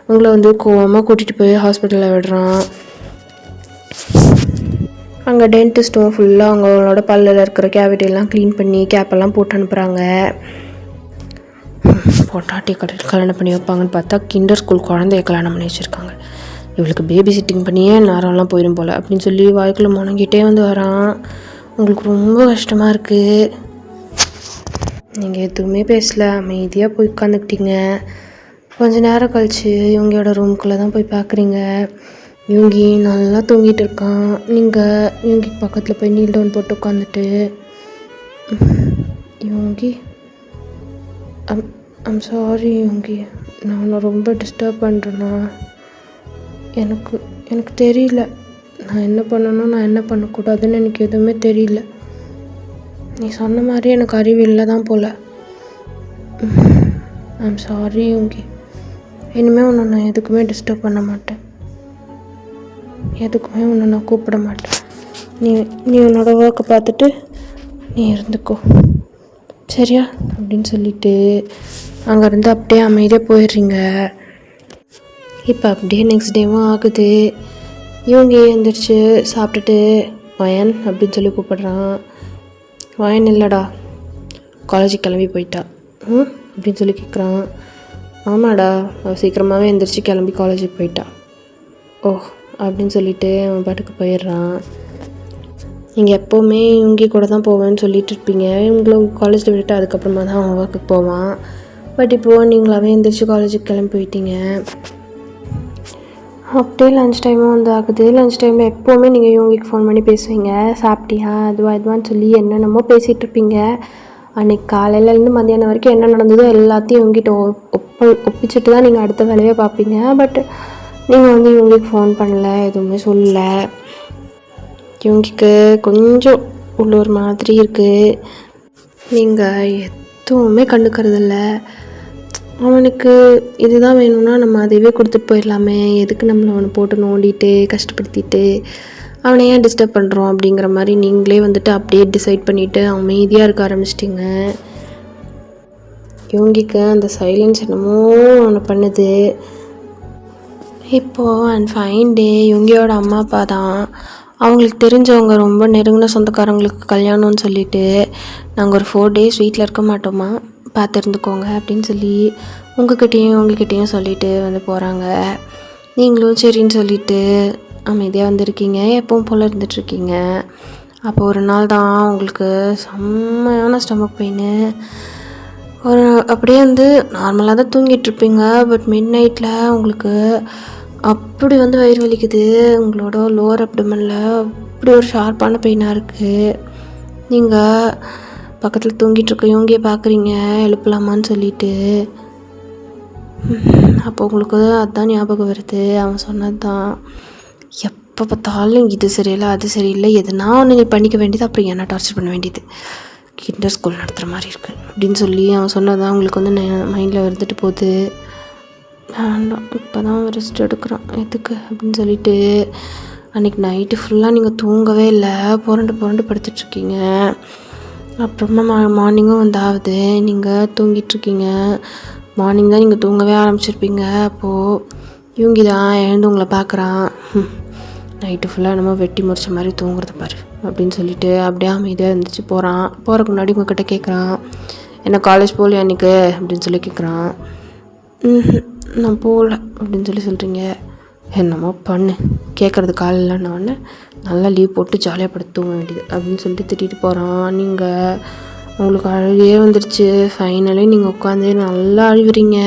உங்களை வந்து கோவமாக கூட்டிகிட்டு போய் ஹாஸ்பிட்டலில் விடுறான். அங்கே டென்டிஸ்ட்டும் ஃபுல்லாக அவங்களோட பல்லில் இருக்கிற கேவிட்டியெல்லாம் க்ளீன் பண்ணி கேப்பெல்லாம் போட்டு அனுப்புகிறாங்க. பொட்டாட்டி கல்யாணம் பண்ணி வைப்பாங்கன்னு பார்த்தா கிண்டர் ஸ்கூல் குழந்தைய கல்யாணம் பண்ணி வச்சுருக்காங்க. இவளுக்கு பேபி சிட்டிங் பண்ணியே நேரம்லாம் போயிடும் போல் அப்படின்னு சொல்லி வாய்க்குள்ளே முணங்கிட்டே வந்து வரான். உங்களுக்கு ரொம்ப கஷ்டமாக இருக்குது. நீங்கள் எதுவுமே பேசலை, அமைதியாக போய் உட்காந்துக்கிட்டீங்க. கொஞ்சம் நேரம் கழிச்சு இவங்களோட ரூம்குள்ளே தான் போய் பார்க்குறீங்க. யோங்கி நல்லா தூங்கிட்டு இருக்கான். நீங்கள் யோங்கி பக்கத்தில் போய் நீல் டவுன் போட்டு உட்காந்துட்டு, யோங்கி ஐம் சாரி யோங்கி, நான் ரொம்ப டிஸ்டர்ப் பண்ணுறேன்னா, எனக்கு தெரியல நான் என்ன பண்ணணும் நான் என்ன பண்ணக்கூடாதுன்னு எனக்கு எதுவுமே தெரியல. நீ சொன்ன மாதிரி எனக்கு அறிவு இல்லை தான் போல். ஐம் சாரி யோங்கி, இனிமேல் உன்னை நான் எதுக்குமே டிஸ்டர்ப் பண்ண மாட்டேன், எதுக்குமே உன்னை நான் கூப்பிட மாட்டேன். நீ உன்னோட ஒர்க்கை பார்த்துட்டு நீ இருந்துக்கோ சரியா அப்படின்னு சொல்லிட்டு அங்கேருந்து அப்படியே அமைதியாக போயிடுறீங்க. இப்போ அப்படியே நெக்ஸ்ட் டேவும் ஆகுது. இவங்க எழுந்திரிச்சு சாப்பிட்டுட்டு வயன் அப்படின்னு சொல்லி கூப்பிடுறான். வயன் இல்லைடா காலேஜுக்கு கிளம்பி போயிட்டா அப்படின்னு சொல்லி கேட்குறான். ஆமாடா அவள் சீக்கிரமாகவே எழுந்திரிச்சு கிளம்பி காலேஜுக்கு போயிட்டா. ஓ அப்படின்னு சொல்லிட்டு அவன் பாட்டுக்கு போயிடுறான். நீங்கள் எப்போவுமே இவங்க கூட தான் போவேன்னு சொல்லிட்டு இருப்பீங்க. இவங்களும் காலேஜில் விட்டுட்டு அதுக்கப்புறமா தான் அவன் ஒர்க்குக்கு போவான். பட் இப்போது நீங்களாவே எழுந்திரிச்சு காலேஜுக்கு கிளம்பி போயிட்டீங்க. அப்படியே லன்ச் டைமும் வந்து ஆகுது. லன்ச் டைமில் எப்போவுமே நீங்கள் இவங்களுக்கு ஃபோன் பண்ணி பேசுவீங்க. சாப்பிட்டியா இதுவான்னு சொல்லி என்னென்னமோ பேசிகிட்டு இருப்பீங்க. அன்றைக்கி காலையிலேருந்து மத்தியானம் வரைக்கும் என்ன நடந்ததோ எல்லாத்தையும் இவங்கிட்ட ஒப்பிச்சுட்டு தான் நீங்கள் அடுத்த வேலையை பார்ப்பீங்க. பட் நீங்கள் வந்து இவங்களுக்கு ஃபோன் பண்ணல, எதுவுமே சொல்லலை. இவங்களுக்கு கொஞ்சம் உள்ள ஒரு மாதிரி இருக்குது. நீங்கள் எதுவுமே கண்டுக்கிறதில்ல. அவனுக்கு இதுதான் வேணும்னா நம்ம அதையே கொடுத்துட்டு போயிடலாமே, எதுக்கு நம்மளை அவனை போட்டு நோண்டிட்டு கஷ்டப்படுத்திட்டு அவனை ஏன் டிஸ்டர்ப் பண்ணுறோம் அப்படிங்கிற மாதிரி நீங்களே வந்துட்டு அப்படியே டிசைட் பண்ணிவிட்டு அமைதியாக இருக்க ஆரம்பிச்சிட்டிங்க. இவங்களுக்கு அந்த சைலன்ஸ் என்னமோ அவனை பண்ணுது. இப்போது அண்ட் ஃபைன் டே இவங்களோட அம்மா அப்பா தான் அவங்களுக்கு தெரிஞ்சவங்க ரொம்ப நெருங்கின சொந்தக்காரங்களுக்கு கல்யாணம்னு சொல்லிவிட்டு நாங்கள் ஒரு 4 days வீட்டில் இருக்க மாட்டோமா, பார்த்து இருந்துக்கோங்க அப்படின்னு சொல்லி உங்ககிட்டேயும் சொல்லிவிட்டு வந்து போகிறாங்க. நீங்களும் சரின்னு சொல்லிவிட்டு அமைதியாக வந்திருக்கீங்க. எப்பவும் போல் இருந்துகிட்ருக்கீங்க. அப்போ ஒரு நாள் தான் உங்களுக்கு செம்மையான ஸ்டமக் பெயின். அப்படியே வந்து நார்மலாக தான் தூங்கிட்டுருப்பீங்க. பட் மிட் நைட்டில் உங்களுக்கு அப்படி வந்து வயிறு வலிக்குது. உங்களோட லோவர் அப்டமனில் அப்படி ஒரு ஷார்ப்பான பெயினாக இருக்குது. நீங்கள் பக்கத்தில் தூங்கிட்டுருக்க இவங்கே பார்க்குறீங்க எழுப்பலாமான்னு சொல்லிட்டு. அப்போ உங்களுக்கு அதுதான் ஞாபகம் வருது. அவன் சொன்னது தான், எப்போ பார்த்தாலும் இது சரியில்லை அது சரியில்லை, எதுனா ஒன்று நீ பண்ணிக்க வேண்டியது, அப்புறம் என்ன டார்ச்சர் பண்ண வேண்டியது, கிண்டர் ஸ்கூல் நடத்துகிற மாதிரி இருக்குது அப்படின்னு சொல்லி அவன் சொன்னதான் உங்களுக்கு வந்து மைண்டில் வந்துட்டு போகுது. வேண்டாம் இப்போ தான் ரெஸ்ட் எடுக்கிறான் எதுக்கு அப்படின்னு சொல்லிட்டு அன்றைக்கி நைட்டு ஃபுல்லாக நீங்கள் தூங்கவே இல்லை, புரண்டு படுத்துட்ருக்கீங்க. அப்புறமா மார்னிங்கும் வந்து ஆகுது, நீங்கள் தூங்கிட்டுருக்கீங்க. மார்னிங் தான் நீங்கள் தூங்கவே ஆரம்பிச்சிருப்பீங்க. அப்போது இவங்க தான் எழுந்து உங்களை பார்க்குறான். நைட்டு ஃபுல்லாக நம்ம வெட்டி முறிச்ச மாதிரி தூங்குறது பாரு அப்படின்னு சொல்லிட்டு அப்படியே அமைதியாக இருந்துச்சு போகிறான். போகிறதுக்கு முன்னாடி உங்ககிட்ட கேட்குறான், என்ன காலேஜ் போகலையா அன்றைக்கு அப்படின்னு சொல்லி கேட்குறான். நான் போகல அப்படின்னு சொல்லி சொல்கிறீங்க. என்னமோ பண்ணு, கேட்குறது கால் இல்லைன்னு நல்லா லீவ் போட்டு ஜாலியாக படுத்து தூங்க வேண்டியது அப்படின்னு சொல்லிட்டு திட்டிகிட்டு போகிறான். நீங்கள் உங்களுக்கு அழுகையே வந்துடுச்சு. ஃபைனலி நீங்கள் உட்காந்து நல்லா அழுகுறீங்க.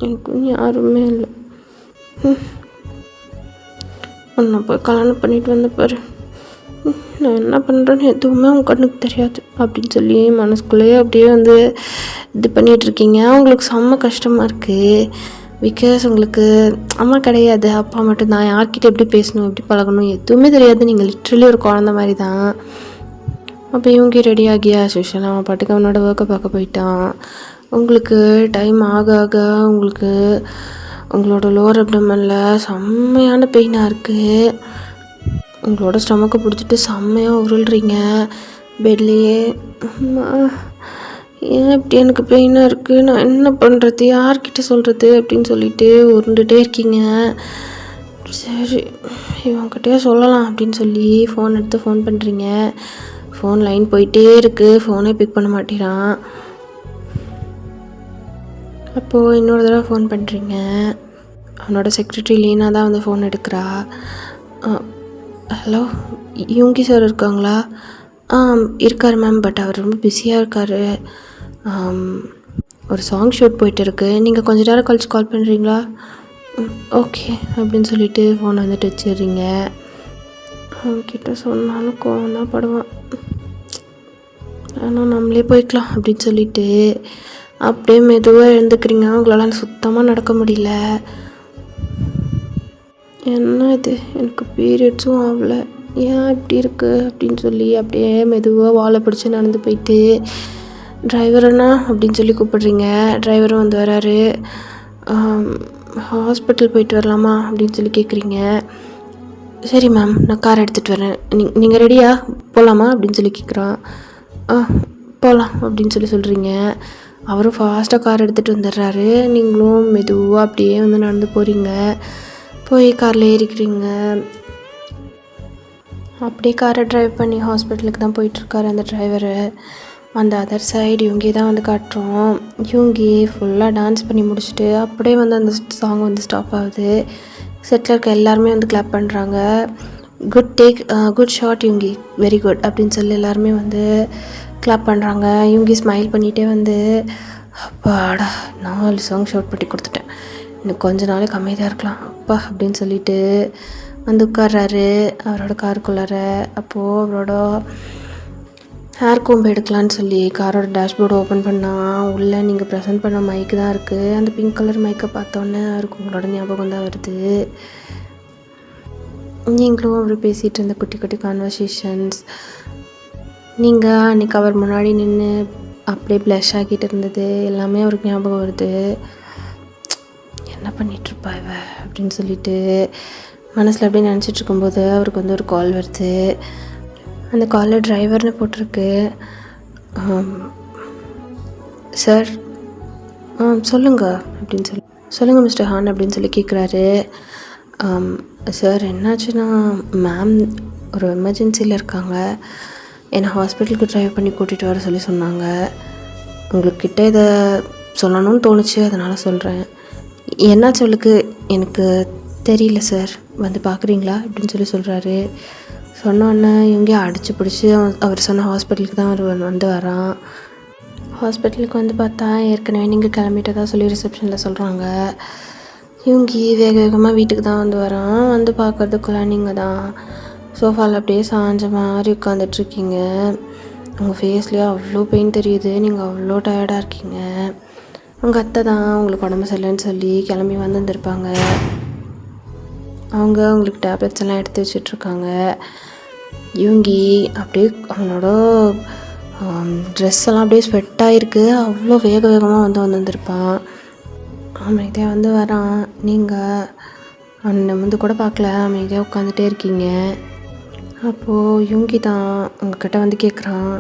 எனக்கு யாருமே இல்லை, நான் போய் கல்யாணம் பண்ணிட்டு வந்த பாரு, நான் என்ன பண்ணுறேன்னு எதுவுமே உங்கள் கண்ணுக்கு தெரியாது அப்படின்னு சொல்லி மனசுக்குள்ளேயே அப்படியே வந்து இது பண்ணிகிட்ருக்கீங்க. உங்களுக்கு செம்ம கஷ்டமாக இருக்குது. பிகாஸ் உங்களுக்கு அம்மா கிடையாது, அப்பா மட்டும்தான். யார்கிட்ட எப்படி பேசணும் எப்படி பழகணும் எதுவுமே தெரியாது. நீங்கள் லிட்ரலி ஒரு குழந்த மாதிரி தான். அப்போ இவங்க ரெடி ஆகியா சுஷல் அவன் பாட்டுக்கு அவனோட ஒர்க்கை பார்க்க போயிட்டான். உங்களுக்கு டைம் ஆக ஆக உங்களுக்கு உங்களோட லோவர் அப்டமனில் செம்மையான பெயினாக இருக்குது. உங்களோட ஸ்டமக்கை பிடிச்சிட்டு செம்மையாக உருள்றீங்க பெட்லேயே. ஏன் இப்படி எனக்கு பெயினாக இருக்குது, நான் என்ன பண்ணுறது, யார்கிட்ட சொல்கிறது அப்படின்னு சொல்லிட்டு உருண்டுகிட்டே இருக்கீங்க. சரி இவன்கிட்டயே சொல்லலாம் அப்படின்னு சொல்லி ஃபோன் எடுத்து ஃபோன் பண்ணுறீங்க. ஃபோன் லைன் போயிட்டே இருக்குது, ஃபோனே பிக் பண்ண மாட்டேறான். அப்போது இன்னொரு தடவை ஃபோன் பண்ணுறீங்க. அவனோட செக்ரட்டரி லீனா தான் வந்து ஃபோன் எடுக்கிறா. ஹலோ யூங்கி சார் இருக்காங்களா? இருக்கார் மேம், பட் அவர் ரொம்ப பிஸியாக இருக்கார். ஒரு சாங் ஷூட் போயிட்டு இருக்கு, நீங்கள் கொஞ்ச நேரம் கழிச்சு கால் பண்ணுறீங்களா? ஓகே அப்படின்னு சொல்லிட்டு ஃபோனை வந்துட்டு வச்சிடுறீங்க. அவன்கிட்ட சொன்னாலும் கோவம் தான் படுவான். ஆனால் நம்மளே போய்க்கலாம் அப்படின்னு சொல்லிட்டு அப்படியே மெதுவாக எழுந்துக்கிறீங்க. அவங்களால சுத்தமாக நடக்க முடியல. என்ன இது, எனக்கு பீரியட்ஸும் ஆகலை, ஏன் இப்படி இருக்குது அப்படின்னு சொல்லி அப்படியே மெதுவாக வாழை பிடிச்சி நடந்து போயிட்டு டிரைவர் அண்ணா அப்படின்னு சொல்லி கூப்பிடுறீங்க. டிரைவரும் வந்து வராரு. ஹாஸ்பிட்டல் போயிட்டு வரலாமா அப்படின்னு சொல்லி கேட்குறீங்க. சரி மேம், நான் கார் எடுத்துகிட்டு வரேன். நீங்கள் ரெடியா போகலாமா அப்படின்னு சொல்லி கேட்குறான். ஆ போகலாம் அப்படின்னு சொல்கிறீங்க. அவரும் ஃபாஸ்ட்டாக கார் எடுத்துகிட்டு வந்துடுறாரு. நீங்களும் மெதுவாக அப்படியே வந்து நடந்து போகிறீங்க. போய் காரில் ஏறிக்கிறீங்க. அப்படியே காரை ட்ரைவ் பண்ணி ஹாஸ்பிட்டலுக்கு தான் போயிட்டுருக்காரு அந்த டிரைவரு. அந்த அதர் சைடு யுங்கி தான் வந்து காட்டுறோம். யுங்கி ஃபுல்லாக டான்ஸ் பண்ணி முடிச்சுட்டு அப்படியே வந்து அந்த சாங் வந்து ஸ்டாப் ஆகுது. செட்டில் இருக்க எல்லாருமே வந்து கிளாப் பண்ணுறாங்க. குட் டேக், குட் ஷாட் யுங்கி, வெரி குட் அப்படின்னு சொல்லி எல்லாருமே வந்து கிளாப் பண்ணுறாங்க. யுங்கி ஸ்மைல் பண்ணிகிட்டே வந்து அப்பாடா 4 சாங் ஷாட் பண்ணி கொடுத்துட்டேன், இன்னும் கொஞ்ச நாளைக்கு அமைதியாக இருக்கலாம் அப்பா அப்படின்னு சொல்லிட்டு வந்து உட்கார்றாரு அவரோட காருக்குள்ளார. அப்போது அவரோட ஹேர் கோம்பு எடுக்கலான்னு சொல்லி காரோட டேஷ்போர்டு ஓப்பன் பண்ணால் உள்ளே நீங்கள் ப்ரெசென்ட் பண்ண மைக்கு தான் இருக்குது. அந்த பிங்க் கலர் மைக்கை பார்த்தோன்னே அவருக்கு உங்களோட ஞாபகம் தான் வருது. நீங்களும் அவர் பேசிகிட்டு இருந்த குட்டி குட்டி கான்வர்சேஷன்ஸ், நீங்கள் அன்றைக்கி அவர் முன்னாடி நின்று அப்படியே ப்ளஷ் ஆகிட்டு இருந்தது எல்லாமே அவருக்கு ஞாபகம் வருது. என்ன பண்ணிகிட்ருப்பா இவ அப்படின்னு சொல்லிட்டு மனசில் அப்படியே நினச்சிட்டு இருக்கும்போது அவருக்கு வந்து ஒரு கால் வருது. அந்த காலில் டிரைவர்னு போட்டிருக்கு. சார், சொல்லுங்கள் அப்படின்னு சொல்லுங்கள் மிஸ்டர் ஹான் அப்படின்னு சொல்லி கேட்குறாரு. சார், என்னாச்சுன்னா மேம் ஒரு எமர்ஜென்சியில் இருக்காங்க, என்னை ஹாஸ்பிட்டலுக்கு ட்ரைவ் பண்ணி கூட்டிகிட்டு வர சொன்னாங்க. உங்கள்கிட்ட இதை சொல்லணும்னு தோணுச்சு, அதனால் சொல்கிறேன். என்ன சொல்லுக்கு எனக்கு தெரியல சார், வந்து பார்க்குறீங்களா அப்படின்னு சொல்கிறாரு. சொன்னோன்னே இவங்க அடித்து பிடிச்சி அவர் சொன்ன ஹாஸ்பிட்டலுக்கு தான் அவர் வந்து வரான். ஹாஸ்பிட்டலுக்கு வந்து பார்த்தா ஏற்கனவே நீங்கள் கிளம்பிட்டதா சொல்லி ரிசப்ஷனில் சொல்கிறாங்க. இவங்கி வேக வேகமாக வீட்டுக்கு தான் வந்து வரான். வந்து பார்க்குறதுக்குள்ள நீங்கள் தான் சோஃபாவில் அப்படியே சாஞ்ச மாதிரி உட்காந்துட்ருக்கீங்க. உங்கள் ஃபேஸ்லேயே அவ்வளோ பெயின் தெரியுது, நீங்கள் அவ்வளோ டயர்டாக இருக்கீங்க. உங்கள் அத்தை தான் உங்களுக்கு உடம்பு சரியில்லைன்னு சொல்லி கிளம்பி வந்துருந்துருப்பாங்க. அவங்க உங்களுக்கு டேப்லெட்ஸ் எல்லாம் எடுத்து வச்சிட்ருக்காங்க. யுங்கி அப்படியே அவனோட ட்ரெஸ் எல்லாம் அப்படியே ஸ்வெட் ஆகிருக்கு, அவ்வளோ வேக வேகமாக வந்து வந்துருப்பான். அமைதியாக வந்து வரான். நீங்கள் அவனை வந்து கூட பார்க்கல, அமைதியாக உட்காந்துட்டே இருக்கீங்க. அப்போது யுங்கி தான் உங்ககிட்ட வந்து கேட்குறான்,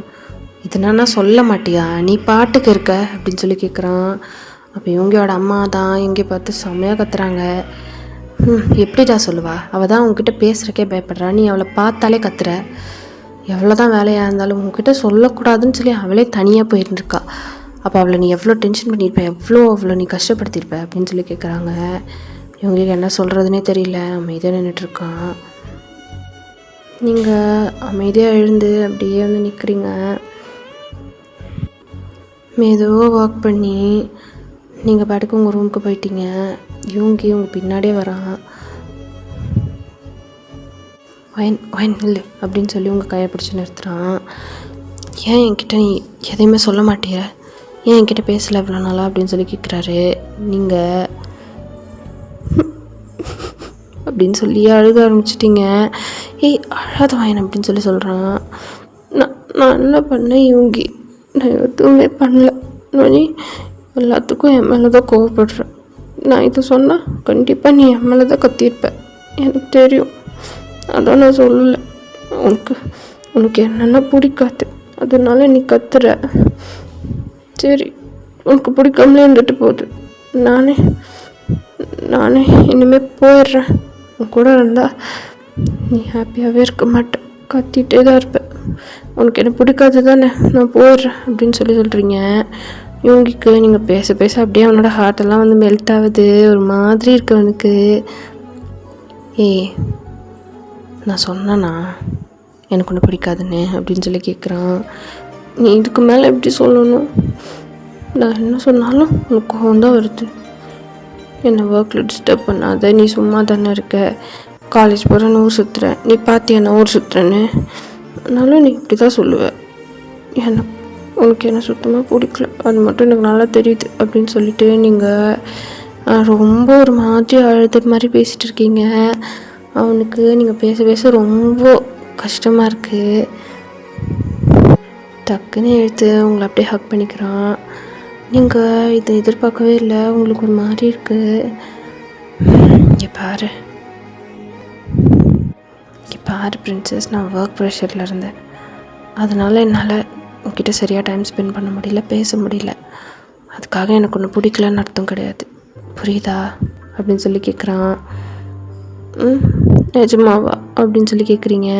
இதுனா சொல்ல மாட்டியா, நீ பாட்டுக்கு இருக்க அப்படின்னு சொல்லி கேட்குறான். அப்போ யுங்கியோட அம்மா தான் யுங்கி பார்த்து செம்மையாக கத்துறாங்க. எப்படிடா சொல்லுவா, அவள் தான் உங்ககிட்ட பேசுகிறக்கே பயப்படுறா, நீ அவளை பார்த்தாலே கத்துற, எவ்வளோ தான் வேலையாக இருந்தாலும் உங்ககிட்ட சொல்லக்கூடாதுன்னு சொல்லி அவளே தனியாக போயிருந்துருக்கா. அப்போ அவளை நீ எவ்வளோ டென்ஷன் பண்ணியிருப்ப, அவ்வளோ நீ கஷ்டப்படுத்தியிருப்ப அப்படின்னு சொல்லி கேட்குறாங்க. இவங்களுக்கு என்ன சொல்கிறதுனே தெரியல, அமைதியாக நின்றுட்டுருக்கான். நீங்கள் அமைதியாக எழுந்து அப்படியே வந்து நிற்கிறீங்க. மெதுவாக வாக் பண்ணி நீங்கள் பாட்டுக்கு உங்கள் ரூமுக்கு போயிட்டீங்க. யூங்கி உங்கள் பின்னாடியே வரான். ஒயின் இல்லை அப்படின்னு சொல்லி உங்கள் கையை பிடிச்சி நிறுத்துகிறான். ஏன் என்கிட்ட நீ எதையுமே சொல்ல மாட்டிய, ஏன் என்கிட்ட பேசலை இவ்வளோ நாளா அப்படின்னு சொல்லி கேட்குறாரு. நீங்கள் அப்படின்னு சொல்லி அழுக ஆரம்பிச்சிட்டிங்க. அழாத வாயன் அப்படின்னு சொல்கிறான். நான் என்ன பண்ணேன் யூங்கி, நான் எதுவுமே பண்ணல. நீ எல்லாத்துக்கும் என் மேலே தான் கோவப்படுறேன். நான் இதை சொன்னால் கண்டிப்பாக நீ என் மேலே தான் கத்தியிருப்ப, எனக்கு தெரியும். அதான் நான் சொல்லலை. உனக்கு என்னென்னா பிடிக்காது, அதனால நீ கத்துற. சரி, உனக்கு பிடிக்காமலே இருந்துட்டு போகுது. நானே இனிமேல் போயிடுறேன். உன் கூட இருந்தால் நீ ஹாப்பியாகவே இருக்க மாட்டேன், கத்திகிட்டே தான் இருப்பேன். உனக்கு என்ன பிடிக்காது தானே, நான் போயிடுறேன் அப்படின்னு சொல்கிறீங்க. யூங்கிக்கு நீங்கள் பேச பேச அப்படியே அவனோட ஹார்ட்டெல்லாம் வந்து மெல்ட் ஆகுது, ஒரு மாதிரி இருக்கு அவனுக்கு. நான் சொன்னேண்ணா எனக்கு ஒன்று பிடிக்காதுன்னு அப்படின்னு சொல்லி கேட்குறான். நீ இதுக்கு மேலே எப்படி சொல்லணும், நான் என்ன சொன்னாலும் உனக்கு கோவம் தான் வருது. என்னை ஒர்க்கில் டிஸ்டர்ப் பண்ணாத, நீ சும்மா தானே இருக்க, காலேஜ் போகிறேன்னு ஊர் சுற்றுறேன், நீ பார்த்தியா நான் ஊர் சுற்றுறேன்னு, அதனால நீ இப்படி தான் சொல்லுவேன். உனக்கு என்ன சுத்தமாக பிடிக்கல, அது மட்டும் எனக்கு நல்லா தெரியுது அப்படின்னு சொல்லிட்டு நீங்கள் ரொம்ப ஒரு மாதிரி அழுத மாதிரி பேசிகிட்டு இருக்கீங்க. அவனுக்கு நீங்கள் பேச பேச ரொம்ப கஷ்டமாக இருக்குது. டக்குன்னு எடுத்து உங்களை அப்படியே ஹக் பண்ணிக்கிறான். நீங்கள் இதை எதிர்பார்க்கவே இல்லை, உங்களுக்கு ஒரு மாதிரி இருக்குது. இங்கே பாரு, பாரு பிரின்சஸ், நான் ஒர்க் ப்ரெஷரில் இருந்தேன். அதனால் என்னால் உங்ககிட்ட சரியாக டைம் ஸ்பெண்ட் பண்ண முடியல, பேச முடியல. அதுக்காக எனக்கு ஒன்று பிடிக்கலன்னு அர்த்தம் கிடையாது, புரியுதா அப்படின்னு சொல்லி கேட்குறான். நிஜமாவா அப்படின்னு சொல்லி கேட்குறீங்க.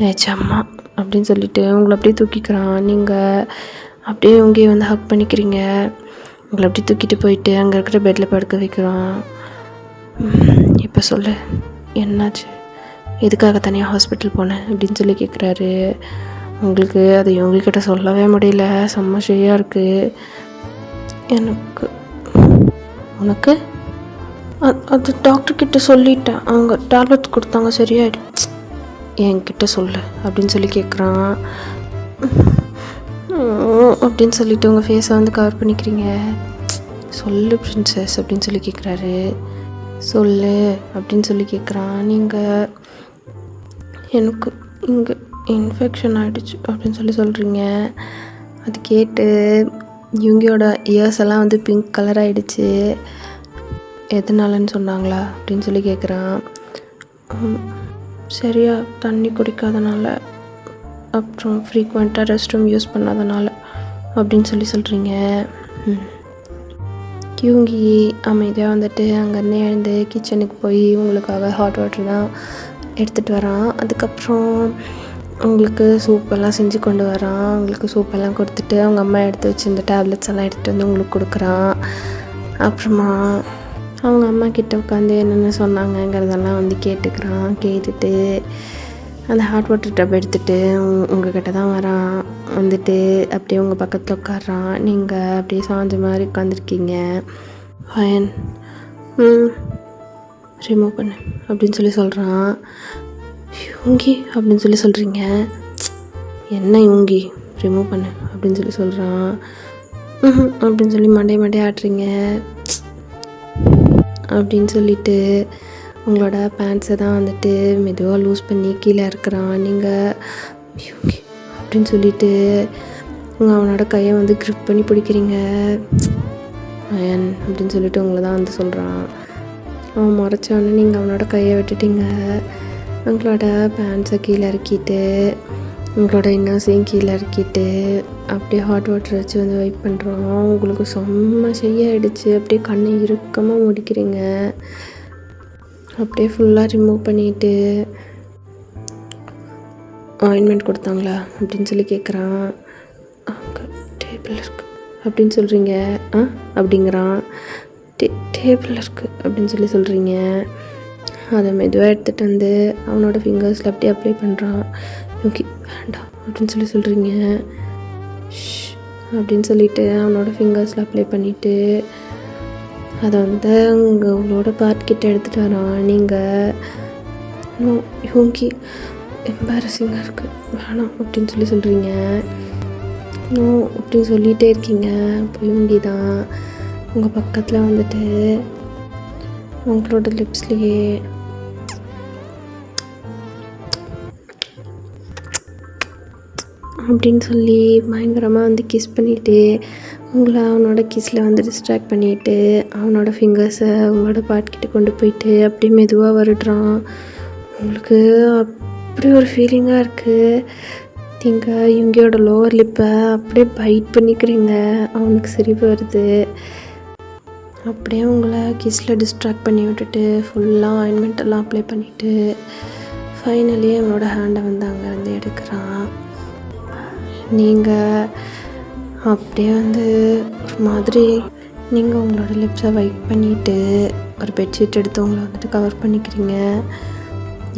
நிஜம்மா அப்படின்னு சொல்லிட்டு உங்களை அப்படியே தூக்கிக்கிறான். நீங்கள் அப்படியே உங்களையே வந்து ஹக் பண்ணிக்கிறீங்க. உங்களை அப்படியே தூக்கிட்டு போயிட்டு அங்கே இருக்கிற பெட்டில் படுக்க வைக்கிறான். இப்போ சொல்லு, என்னாச்சு, எதுக்காக தனியாக ஹாஸ்பிட்டல் போனேன் அப்படின்னு சொல்லி கேட்குறாரு. உங்களுக்கு அது இவங்கக்கிட்ட சொல்லவே முடியல, செம்ம ஷேயாக இருக்குது எனக்கு. உனக்கு அது டாக்டர்கிட்ட சொல்லிட்டேன், அவங்க டேப்லெட்ஸ் கொடுத்தாங்க, சரியாயிடும். என்கிட்ட சொல்லு அப்படின்னு சொல்லி கேட்குறான். அப்படின்னு சொல்லிட்டு உங்கள் ஃபேஸை வந்து கவர் பண்ணிக்கிறீங்க. சொல்லு பிரின்சஸ் அப்படின்னு சொல்லி கேட்குறாரு. சொல்லு அப்படின்னு சொல்லி கேட்குறான். நீங்கள் எனக்கு இங்கே இன்ஃபெக்ஷன் ஆகிடுச்சு அப்படின்னு சொல்லி சொல்கிறீங்க. அது கேட்டு இவங்களோட இயர்ஸ் எல்லாம் வந்து பிங்க் கலர் ஆகிடுச்சு. எதனாலன்னு சொன்னாங்களா அப்படின்னு சொல்லி கேட்குறான். சரியா தண்ணி குடிக்காதனால, அப்புறம் ஃப்ரீக்வெண்ட்டாக ரெஸ்ட் ரூம் யூஸ் பண்ணாதனால அப்படின்னு சொல்லி சொல்கிறீங்க. யூங்கி அமைதியாக வந்துட்டு அங்கேருந்து எழுந்து கிச்சனுக்கு போய் உங்களுக்காக ஹாட் வாட்டர் தான் எடுத்துகிட்டு வரான். அதுக்கப்புறம் உங்களுக்கு சூப்பெல்லாம் செஞ்சு கொண்டு வரான். உங்களுக்கு சூப்பெல்லாம் கொடுத்துட்டு அவங்க அம்மா எடுத்து வச்சுருந்த டேப்லெட்ஸ் எல்லாம் எடுத்துகிட்டு வந்து உங்களுக்கு கொடுக்குறான். அப்புறமா அவங்க அம்மா கிட்ட உட்காந்து என்னென்ன சொன்னாங்கங்கிறதெல்லாம் வந்து கேட்டுக்கிறான். கேட்டுட்டு அந்த ஹாட் வாட்டர் டப் எடுத்துகிட்டு உங்கள்கிட்ட தான் வரான். வந்துட்டு அப்படியே உங்கள் பக்கத்தில் உட்காடுறான். நீங்கள் அப்படியே சாஞ்ச மாதிரி உட்காந்துருக்கீங்க. ஃபைன், ரிமூவ் பண்ணு அப்படின்னு சொல்லி சொல்கிறான். யூங்கி அப்படின்னு சொல்லி சொல்கிறீங்க. என்ன யூங்கி, ரிமூவ் பண்ணு அப்படின்னு சொல்லி சொல்கிறான். அப்படின்னு சொல்லி மண்டைய ஆட்டுறீங்க. அப்படின்னு சொல்லிட்டு உங்களோட பேண்ட்ஸை தான் வந்துட்டு மெதுவாக லூஸ் பண்ணி கீழே இருக்கிறான். நீங்கள் யூங்கி அப்படின்னு சொல்லிட்டு அவனோட கையை வந்து க்ரிப் பண்ணி பிடிக்கிறீங்க. அயன் அப்படின்னு சொல்லிட்டு உங்களை தான் வந்து சொல்கிறான். அவன் மறைச்சோன்னு நீங்கள் அவனோட கையை விட்டுட்டீங்க. உங்களோட பேண்ட்ஸை கீழே இறக்கிட்டு உங்களோட இன்னர்ஸையும் கீழே இறக்கிட்டு அப்படியே ஹாட் வாட்டர் வச்சு வந்து வெயிட் பண்ணுறோம். உங்களுக்கு செம்ம செய்யாயிடுச்சு. அப்படியே கண்ணை இறுக்கமாக முடிக்கிறீங்க. அப்படியே ஃபுல்லாக ரிமூவ் பண்ணிவிட்டு ஆயின்மெண்ட் கொடுத்தாங்களா அப்படின்னு சொல்லி கேட்குறான். அங்கே டேபிள் இருக்குது அப்படின்னு சொல்கிறீங்க. அப்படிங்கிறான். டேபிள் இருக்குது அப்படின்னு சொல்லி சொல்கிறீங்க. அதை மெதுவாக எடுத்துகிட்டு வந்து அவனோட ஃபிங்கர்ஸில் அப்படியே அப்ளை பண்ணுறான். ஓகே வேண்டாம் அப்படின்னு சொல்லி சொல்கிறீங்க. அப்படின்னு சொல்லிவிட்டு அவனோட ஃபிங்கர்ஸில் அப்ளை பண்ணிவிட்டு அதை வந்து உங்களோட பார்ட்கிட்ட எடுத்துகிட்டு வரான். நீங்கள் யோங்கி எம்பாரசிங்காக இருக்குது, வேணாம் அப்படின்னு சொல்லி சொல்கிறீங்க. நோ அப்படின்னு சொல்லிகிட்டே இருக்கீங்க. இப்போ யோங்கி தான் உங்கள் பக்கத்தில் வந்துட்டு உங்களோட லிப்ஸ்லேயே அப்படின்னு சொல்லி பயங்கரமாக வந்து கிஸ் பண்ணிவிட்டு உங்களை அவனோட கிஸ்ஸில் வந்து டிஸ்ட்ராக்ட் பண்ணிவிட்டு அவனோட ஃபிங்கர்ஸை உங்களோட பாட்கிட்ட கொண்டு போயிட்டு அப்படியே மெதுவாக வருடுறான். உங்களுக்கு அப்படி ஒரு ஃபீலிங்காக இருக்குது. நீங்கள் இவங்களோட லோவர் லிப்பை அப்படியே பைட் பண்ணிக்கிறீங்க. அவனுக்கு சிரிப்பு வருது. அப்படியே உங்களை கிஸ்ஸில் டிஸ்ட்ராக்ட் பண்ணி விட்டுட்டு ஃபுல்லாக ஆயின்மெண்ட்டெல்லாம் அப்ளை பண்ணிவிட்டு ஃபைனலி அவனோட ஹேண்டை வந்து அங்கேருந்து எடுக்கிறான். நீங்கள் அப்படியே வந்து ஒரு மாதிரி நீங்கள் உங்களோட லிப்ஸை வைப் பண்ணிவிட்டு ஒரு பெட்ஷீட் எடுத்து உங்களை வந்துட்டு கவர் பண்ணிக்கிறீங்க.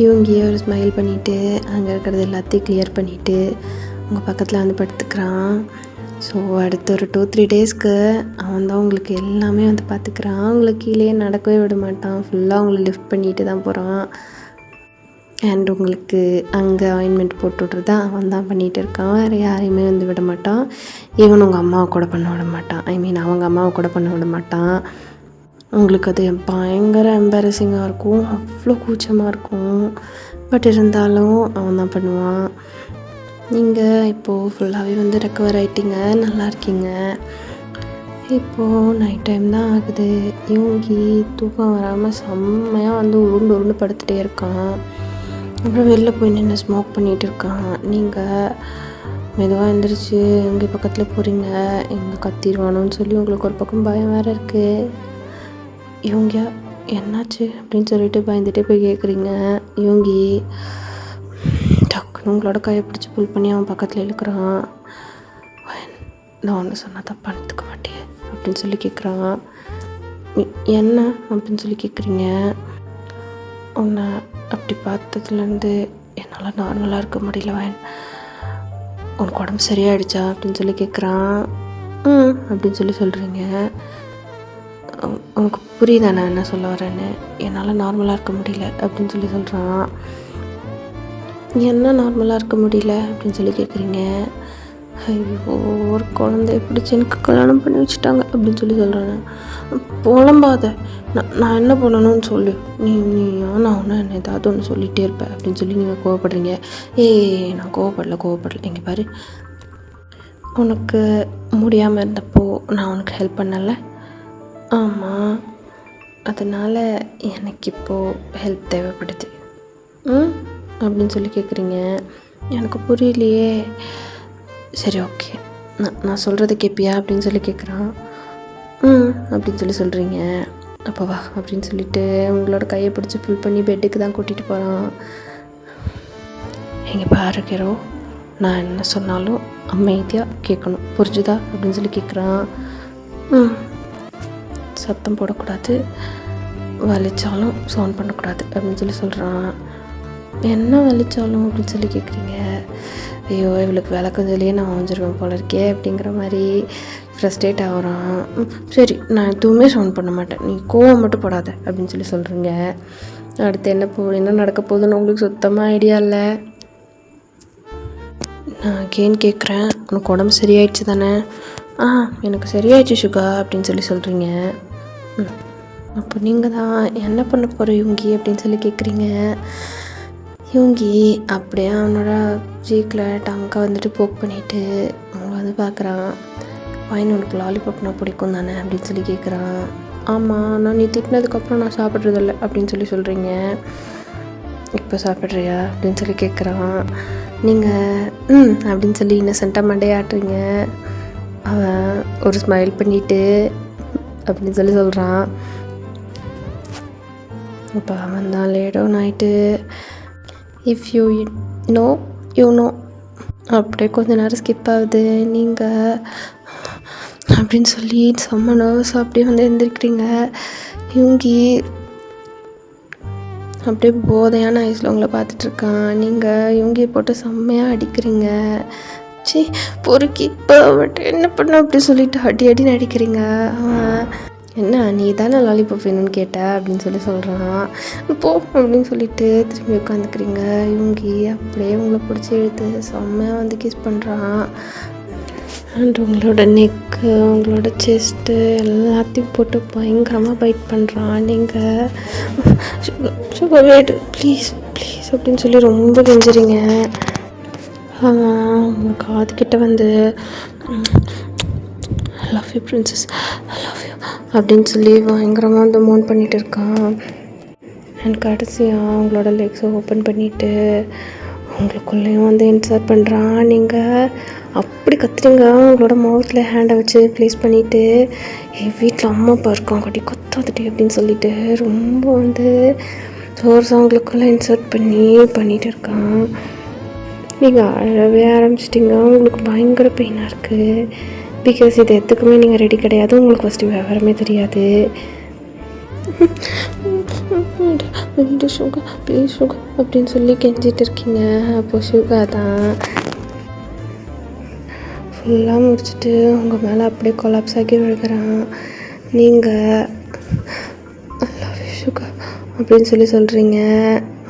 இவங்கேயே ஒரு ஸ்மைல் பண்ணிவிட்டு அங்கே இருக்கிறது எல்லாத்தையும் கிளியர் பண்ணிவிட்டு உங்கள் பக்கத்தில் வந்து படுத்துக்கிறான். ஸோ அடுத்த ஒரு 2-3 டேஸ்க்கு அவன் தான் உங்களுக்கு எல்லாமே வந்து பார்த்துக்கிறான். உங்களை கீழே நடக்கவே விட மாட்டான். ஃபுல்லாக உங்களை லிஃப்ட் பண்ணிட்டு தான் போகிறான். அண்ட் உங்களுக்கு அங்கே ஆயின்மெண்ட் போட்டு விட்றது தான் அவன் தான் பண்ணிகிட்டு இருக்கான். வேறு யாரையுமே வந்து விட மாட்டான். ஈவன் உங்கள் அம்மாவை கூட பண்ண விட மாட்டான். அவங்க அம்மாவை கூட பண்ண விட மாட்டான். உங்களுக்கு அது பயங்கர எம்பாரசிங்காக இருக்கும், அவ்வளோ கூச்சமாக இருக்கும். பட் இருந்தாலும் அவன் தான் பண்ணுவான். நீங்கள் இப்போது ஃபுல்லாகவே வந்து ரெக்கவர் ஆகிட்டீங்க, நல்லா இருக்கீங்க. இப்போது நைட் டைம் தான் ஆகுது. யோங்கி தூக்கம் வராமல் செம்மையாக வந்து உருண்டு படுத்துகிட்டே இருக்கான். அப்புறம் வெளில போய் நின்று ஸ்மோக் பண்ணிகிட்டு இருக்கான். நீங்கள் மெதுவாக எழுந்திரிச்சு எங்கள் பக்கத்தில் போகிறீங்க, எங்கே கத்திடுவானோன்னு சொல்லி உங்களுக்கு ஒரு பக்கம் பயம் வேறு இருக்குது. இவங்க என்னாச்சு அப்படின்னு சொல்லிட்டு பயந்துகிட்டே போய் கேட்குறீங்க. யோங்கி டக்குன்னு உங்களோட கையை பிடிச்சி புல் பண்ணி அவன் பக்கத்தில் இழுக்கிறான். நான் ஒன்று சொன்னால் தப்பாக எடுத்துக்க மாட்டேன் அப்படின்னு சொல்லி கேட்குறான். என்ன அப்படின்னு சொல்லி கேட்குறீங்க. உன்னை அப்படி பார்த்ததுலேருந்து என்னால் நார்மலாக இருக்க முடியல வேன், உனக்கு உடம்பு சரியாயிடுச்சா அப்படின்னு சொல்லி கேட்குறான். அப்படின்னு சொல்லி சொல்கிறீங்க. உனக்கு புரியுதா நான் என்ன சொல்ல வரேன்னு? என்னால் நார்மலாக இருக்க முடியல அப்படின்னு சொல்லி சொல்கிறான். என்ன நார்மலாக இருக்க முடியல அப்படின்னு சொல்லி கேட்குறீங்க. ஐயோ, ஒரு குழந்தைய பிடிச்சி எனக்கு கல்யாணம் பண்ணி வச்சுட்டாங்க அப்படின்னு சொல்லி சொல்கிறேன். புலம்பாத, நான் என்ன பண்ணணும்னு சொல்லு, நீ நான் ஒன்று என்ன ஏதாவது ஒன்று சொல்லிகிட்டே இருப்பேன் அப்படின்னு சொல்லி நீங்கள் கோவப்படுறீங்க. நான் கோவப்படல. இங்கே பாரு, உனக்கு முடியாமல் இருந்தப்போ நான் உனக்கு ஹெல்ப் பண்ணலை? ஆமாம், அதனால் எனக்கு இப்போது ஹெல்ப் தேவைப்படுது அப்படின்னு சொல்லி கேட்குறீங்க. எனக்கு புரியலையே. சரி, ஓகே, நான் சொல்கிறத கேட்பியா அப்படின்னு சொல்லி கேட்குறான். அப்படின்னு சொல்லி சொல்கிறீங்க. அப்போ வா அப்படின்னு சொல்லிட்டு உங்களோட கையை பிடிச்சி புல் பண்ணி பெட்டுக்கு தான் கூட்டிகிட்டு போகிறான். எங்கே பாருக்கிறோ, நான் என்ன சொன்னாலும் அமைதியாக கேட்கணும், புரிஞ்சுதா அப்படின்னு சொல்லி கேட்குறான். சத்தம் போடக்கூடாது, வலிச்சாலும் சவுண்ட் பண்ணக்கூடாது அப்படின்னு சொல்லி சொல்கிறான். என்ன வலிச்சாலும் அப்படின்னு சொல்லி கேட்குறீங்க. ஐயோ, இவளுக்கு விளக்கம் சொல்லியே நான் வந்துடுவேன் போல இருக்கே அப்படிங்கிற மாதிரி ஃப்ரஸ்ட்ரேட் ஆகிறான். சரி, நான் எதுவுமே சவுண்ட் பண்ண மாட்டேன், நீ கோவம் மட்டும் படாத அப்படின்னு சொல்லி சொல்கிறீங்க. அடுத்து என்ன நடக்க போகுதுன்னு உங்களுக்கு சுத்தமாக ஐடியா இல்லை. நான் கேன் கேட்குறேன், உனக்கு உடம்பு சரியாயிடுச்சு தானே? எனக்கு சரியாயிடுச்சு சுகா அப்படின்னு சொல்லி சொல்கிறீங்க. அப்போ நீங்கள் தான் என்ன பண்ண போகிற யோங்கி அப்படின்னு சொல்லி கேட்குறீங்க. யோங்கி அப்படியே அவனோட சீக்கில் டங்கை வந்துட்டு போக் பண்ணிவிட்டு அவங்கள வந்து பார்க்குறான். பையன் உனக்கு லாலிபாப்னா பிடிக்கும் தானே அப்படின்னு சொல்லி கேட்குறான். ஆமாம், நான் நீ திட்டினதுக்கப்புறம் நான் சாப்பிட்றதில்ல அப்படின்னு சொல்லி சொல்கிறீங்க. இப்போ சாப்பிட்றியா அப்படின்னு சொல்லி கேட்குறான். நீங்கள் அப்படின்னு சொல்லி இன்னசென்ட்டாக மண்டையாட்டுறீங்க. அவன் ஒரு ஸ்மைல் பண்ணிவிட்டு அப்படின்னு சொல்லி சொல்கிறான். இப்போ அவன் தான் லேட் டவுன் ஆகிட்டு, if you know you know அப்படியே கொஞ்ச நேரம் ஸ்கிப் ஆகுது. நீங்கள் அப்படின்னு சொல்லி செம்ம நர்வஸாக அப்படியே வந்து எழுந்திருக்கிறீங்க. யோங்கி அப்படியே போதையான ஐஸில் உங்களை பார்த்துட்ருக்கான். நீங்கள் யோங்கியை போட்டு செம்மையாக அடிக்கிறீங்க. பொறுக்கி இப்போ அவட்ட என்ன பண்ண அப்படி சொல்லிட்டு அடி அடிக்கிறீங்க. என்ன, நீ தானே லாலிபாப் வேணும்னு கேட்ட அப்படின்னு சொல்லி சொல்கிறான். போ அப்படின்னு சொல்லிட்டு திரும்பி உட்காந்துக்கிறீங்க. யோங்கி அப்படியே உங்களை பிடிச்சி இழுத்து செம்மையாக வந்து கிஸ் பண்ணுறான். அண்ட் உங்களோட நெக்கு, உங்களோட செஸ்ட்டு எல்லாத்தையும் போட்டு பயங்கரமாக பைட் பண்ணுறான். நீங்கள் சுகர் வேடு ப்ளீஸ் அப்படின்னு சொல்லி ரொம்ப கெஞ்சுறீங்க. உங்கள் காதுகிட்ட வந்து I love you princess, I love you அப்படின்னு சொல்லி பயங்கரமாக வந்து மோன் பண்ணிகிட்டு இருக்கான். அண்ட் கடைசியாக அவங்களோட லெக்ஸை ஓப்பன் பண்ணிவிட்டு உங்களுக்குள்ளேயும் வந்து இன்சர்ட் பண்ணுறான். நீங்கள் அப்படி கத்துறீங்க. உங்களோட மவுத்தில் ஹேண்டை வச்சு ப்ளேஸ் பண்ணிவிட்டு வீட்டில் அம்மா அப்பா இருக்கான் கட்டி கொத்தாதுட்டு அப்படின்னு சொல்லிட்டு ரொம்ப வந்து சோர்ஸ் அவங்களுக்குள்ளே இன்சர்ட் பண்ணிகிட்டு இருக்கான். நீங்கள் அழவே ஆரம்பிச்சிட்டிங்க. உங்களுக்கு பயங்கர பெயினாக இருக்குது. பிகாஸ் இது எதுக்குமே நீங்கள் ரெடி கிடையாது. உங்களுக்கு ஃபஸ்ட்டு விவரமே தெரியாது. சுகா ப்ளீஸ் சுகா அப்படின்னு சொல்லி கெஞ்சிட்டு இருக்கீங்க. அப்போ சுகா தான் ஃபுல்லாக முடிச்சுட்டு உங்கள் மேலே அப்படியே கொலாப்ஸ் ஆகி விழுகிறான். நீங்கள் ஐ லவ் யூ சுகா அப்படின்னு சொல்லி சொல்கிறீங்க.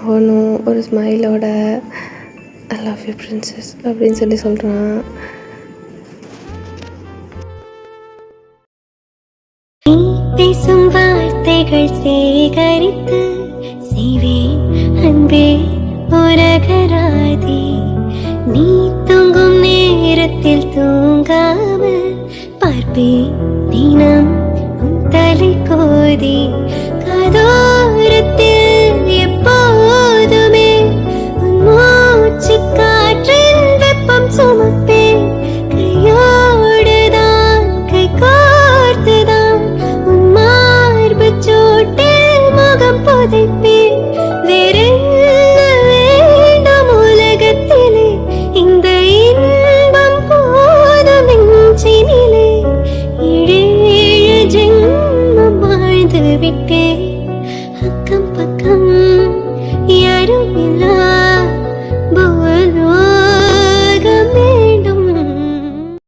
அவனும் ஒரு ஸ்மைலோட ஐ லவ் யூ பிரின்சஸ் அப்படின்னு சொல்லி சொல்கிறான். பேசும் வார்த்தைகள் சேகரித்து செய்வேன் அன்பே உலகராதி. நீ தூங்கும் நேரத்தில் தூங்காமல் பார்ப்பேன் தினம் உன் தலை கோதி. கதோரத்தில் எப்போதுமே போதை